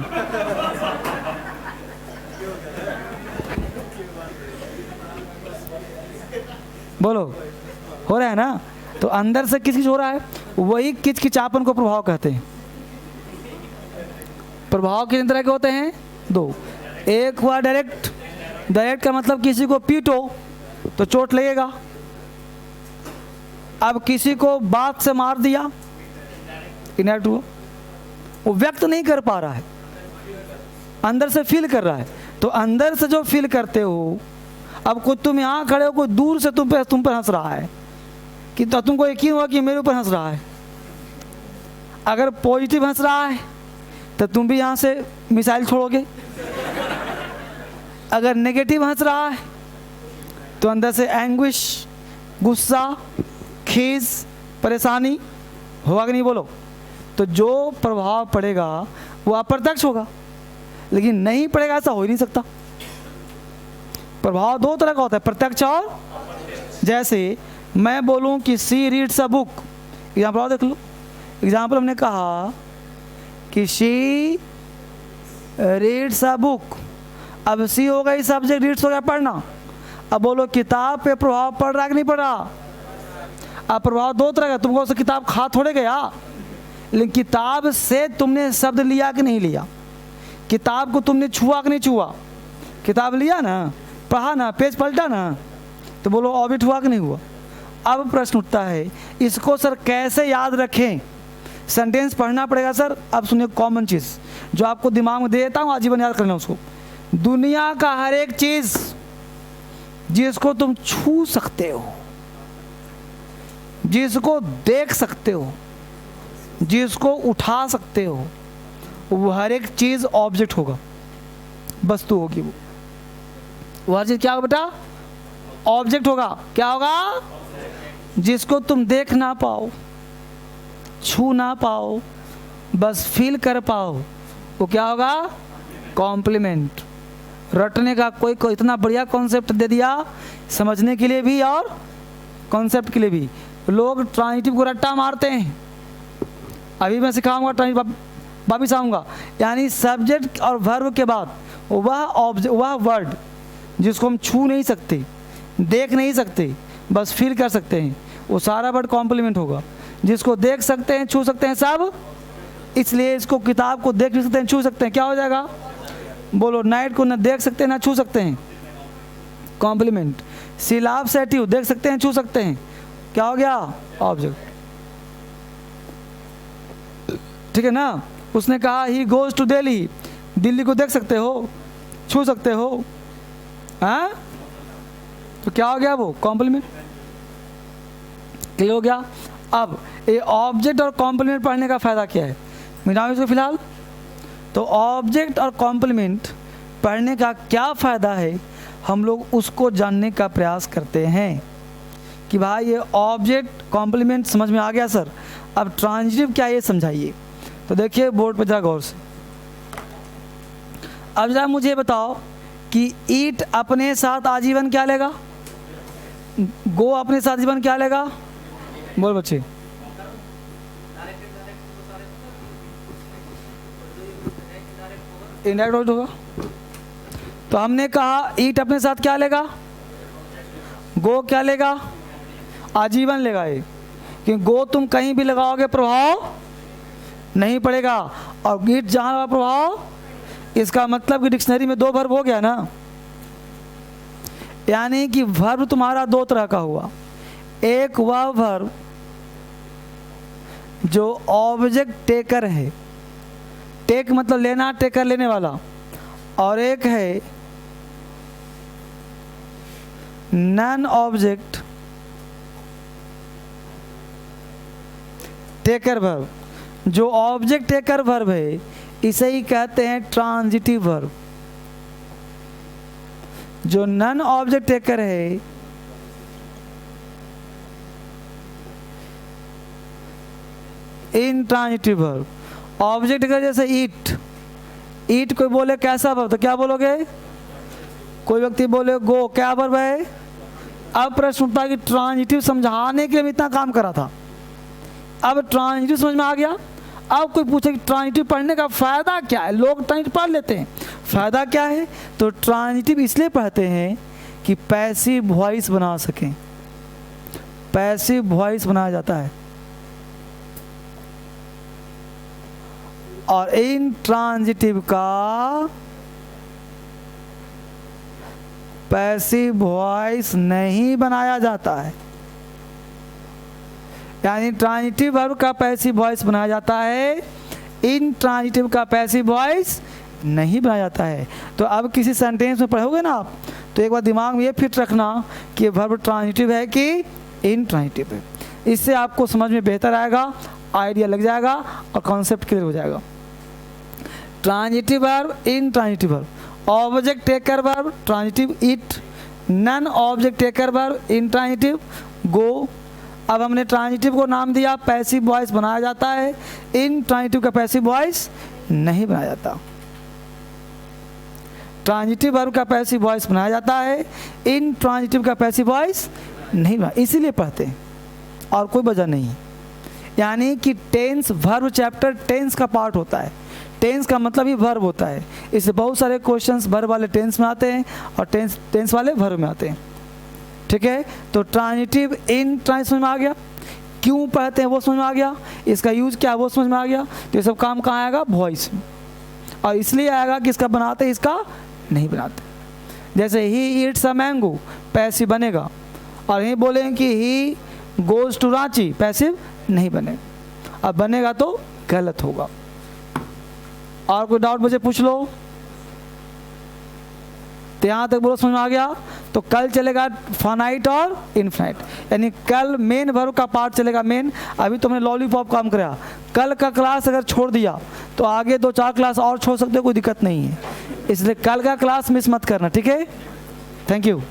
बोलो, हो रहा है ना? तो अंदर से किचकिच हो रहा है, वही किचकिचापन को प्रभाव कहते हैं। प्रभाव कितने तरह के होते हैं? 2। एक हुआ डायरेक्ट। डायरेक्ट का मतलब किसी को पीटो तो चोट लगेगा। अब किसी को बात से मार दिया, इनडायरेक्ट हुआ। वो व्यक्त नहीं कर पा रहा है, अंदर से फील कर रहा है। तो अंदर से जो फील करते हो, अब कोई तुम यहाँ खड़े हो, कोई दूर से तुम पर हंस रहा है कि तो तुमको यकीन हुआ कि मेरे ऊपर हंस रहा है। अगर पॉजिटिव हंस रहा है तो तुम भी यहाँ से मिसाइल छोड़ोगे। अगर नेगेटिव हंस रहा है तो अंदर से एंग्विश, गुस्सा, खीज, परेशानी होगा कि नहीं? बोलो। तो जो प्रभाव पड़ेगा वो अप्रत्यक्ष होगा, लेकिन नहीं पड़ेगा ऐसा हो ही नहीं सकता। प्रभाव 2 तरह का होता है, प्रत्यक्ष और। जैसे मैं बोलूं कि सी रीड्स अ बुक, एग्जाम्पल देख लो। एग्जाम्पल हमने कहा कि शी रीड्स अ बुक। अब सी हो गई सब्जेक्ट, रीड्स हो गया पढ़ना। अब बोलो किताब पे प्रभाव पड़ रहा है कि नहीं पड़ रहा? अब प्रभाव 2 तरह का, तुमको उसे किताब खा थोड़े गया, लेकिन किताब से तुमने शब्द लिया कि नहीं लिया? किताब को तुमने छुआ कि नहीं छुआ? किताब लिया ना, पढ़ा ना, पेज पलटा ना, तो बोलो ऑब्जेक्ट हुआ कि नहीं हुआ? अब प्रश्न उठता है, इसको सर कैसे याद रखें? सेंटेंस पढ़ना पड़ेगा सर। अब सुनिए कॉमन चीज़ जो आपको दिमाग में दे देता हूँ, आजीवन याद करना उसको। दुनिया का हर एक चीज़ जिसको तुम छू सकते हो, जिसको देख सकते हो, जिसको उठा सकते हो, वो हर एक चीज़ ऑब्जेक्ट होगा, वस्तु होगी। वो हर चीज़ क्या होगा बेटा? ऑब्जेक्ट होगा। क्या होगा? जिसको तुम देख ना पाओ, छू ना पाओ, बस फील कर पाओ, वो क्या होगा? कॉम्प्लीमेंट। रटने का कोई इतना बढ़िया कॉन्सेप्ट दे दिया, समझने के लिए भी और कॉन्सेप्ट के लिए भी। लोग ट्रांजिटिव को रट्टा मारते हैं। अभी मैं सिखाऊंगा ट्रांजिटिव, वापिस आऊँगा। यानी सब्जेक्ट और वर्ब के बाद वह वर्ड जिसको हम छू नहीं सकते, देख नहीं सकते, बस फील कर सकते हैं, वो सारा वर्ड कॉम्प्लीमेंट होगा। जिसको देख सकते हैं, छू सकते हैं सब, इसलिए इसको किताब को देख भी सकते हैं, छू सकते हैं, क्या हो जाएगा? बोलो, नाइट को ना देख सकते हैं ना छू सकते हैं, कॉम्प्लीमेंट। सिलाब सेटिव, देख सकते हैं छू सकते हैं, क्या हो गया? ऑब्जेक्ट। ठीक है ना? उसने कहा he goes to Delhi, Delhi को देख सकते हो, छू सकते हो, हाँ? तो क्या हो गया? वो कॉम्प्लीमेंट। क्लियर हो गया? अब ये ऑब्जेक्ट और कॉम्प्लीमेंट पढ़ने का फ़ायदा क्या है, मिटाओ इसको फिलहाल। तो ऑब्जेक्ट और कॉम्प्लीमेंट पढ़ने का क्या फ़ायदा है, हम लोग उसको जानने का प्रयास करते हैं कि भाई ये ऑब्जेक्ट कॉम्प्लीमेंट समझ में आ गया सर, अब ट्रांजिटिव क्या ये समझाइए। तो देखिए बोर्ड पर जरा गौर से, अब जरा मुझे बताओ कि ईट अपने साथ आजीवन क्या लेगा, गो अपने साथ आजीवन क्या लेगा? बोल बच्चे, इनडायरेक्ट होगा। तो हमने कहा ईट अपने साथ क्या लेगा, गो क्या लेगा? आजीवन लेगा ये, क्योंकि गो तुम कहीं भी लगाओगे प्रभाव नहीं पड़ेगा, और ईट जहाँ लगा प्रभाव, इसका मतलब कि डिक्शनरी में 2 वर्ब हो गया ना। यानी कि वर्ब तुम्हारा 2 तरह का हुआ, एक वह वर्ब जो ऑब्जेक्ट टेकर है, टेक मतलब लेना, टेकर लेने वाला, और एक है नॉन ऑब्जेक्ट टेकर वर्ब। जो ऑब्जेक्ट टेकर वर्ब है इसे ही कहते हैं ट्रांजिटिव वर्ब। जो नॉन ऑब्जेक्ट टेकर है इनट्रांजिटिव वर्ब। ऑब्जेक्ट टेकर जैसे ईट, ईट कोई बोले कैसा वर्ब, तो क्या बोलोगे? कोई व्यक्ति बोले गो, क्या वर्ब है? अब प्रश्न उठता है कि ट्रांजिटिव समझाने के लिए इतना काम करा था, अब ट्रांजिटिव समझ में आ गया। अब कोई पूछे कि ट्रांजिटिव पढ़ने का फ़ायदा क्या है, लोग ट्रांजिटिव पढ़ लेते हैं, फ़ायदा क्या है? तो ट्रांजिटिव इसलिए पढ़ते हैं कि पैसिव वॉइस बना सकें, पैसिव वॉइस बनाया जाता है। और इन ट्रांजिटिव का पैसिव वॉइस नहीं बनाया जाता है, यानी ट्रांजिटिव वर्ब का पैसिव वॉइस बनाया जाता है, इन ट्रांजिटिव का पैसिव वॉइस नहीं बनाया जाता है। तो अब किसी सेंटेंस में पढ़ोगे ना आप, तो एक बार दिमाग में ये फिट रखना कि वर्ब ट्रांजिटिव है कि इन ट्रांजिटिव है। इससे आपको समझ में बेहतर आएगा, आइडिया लग जाएगा और कॉन्सेप्ट क्लियर हो जाएगा। Transitive verb, intransitive verb, object taker verb transitive it, non object taker verb intransitive go. अब हमने ट्रांजिटिव को नाम दिया पैसिव वॉइस बनाया जाता है, इन ट्रांजिटिव का पैसिव वॉइस नहीं बनाया जाता। ट्रांजिटिव वर्ब का पैसिव वॉइस बनाया जाता है, इन ट्रांजिटिव का पैसिव वॉइस नहीं बना, इसीलिए पढ़ते हैं और कोई वजह नहीं। यानी कि टेंस, वर्ब चैप्टर टेंस का पार्ट होता है, टेंस का मतलब ही वर्ब होता है। इससे बहुत सारे क्वेश्चंस वर्ब वाले टेंस में आते हैं और टेंस वाले वर्ब में आते हैं। ठीक है, तो ट्रांजिटिव इन ट्रांजिटिव समझ में आ गया, क्यों पढ़ते हैं वो समझ में आ गया, इसका यूज क्या है वो समझ में आ गया। तो ये सब काम कहाँ आएगा? वॉइस में। और इसलिए आएगा कि इसका बनाते इसका नहीं बनाते। जैसे he eats a mango passive बनेगा, और यही बोलेंगे कि he goes to Ranchi, passive नहीं बनेगा। अब बनेगा तो गलत होगा। और कोई डाउट मुझे पूछ लो। तो यहाँ तक बोलो समझ में आ गया। तो कल चलेगा फाइनाइट और इनफाइनाइट, यानी कल मेन वर्ब का पार्ट चलेगा मेन। अभी तो हमने लॉलीपॉप काम कराया, कल का क्लास अगर छोड़ दिया तो आगे 2-4 क्लास और छोड़ सकते हो, कोई दिक्कत नहीं है। इसलिए कल का क्लास मिस मत करना, ठीक है। Thank you.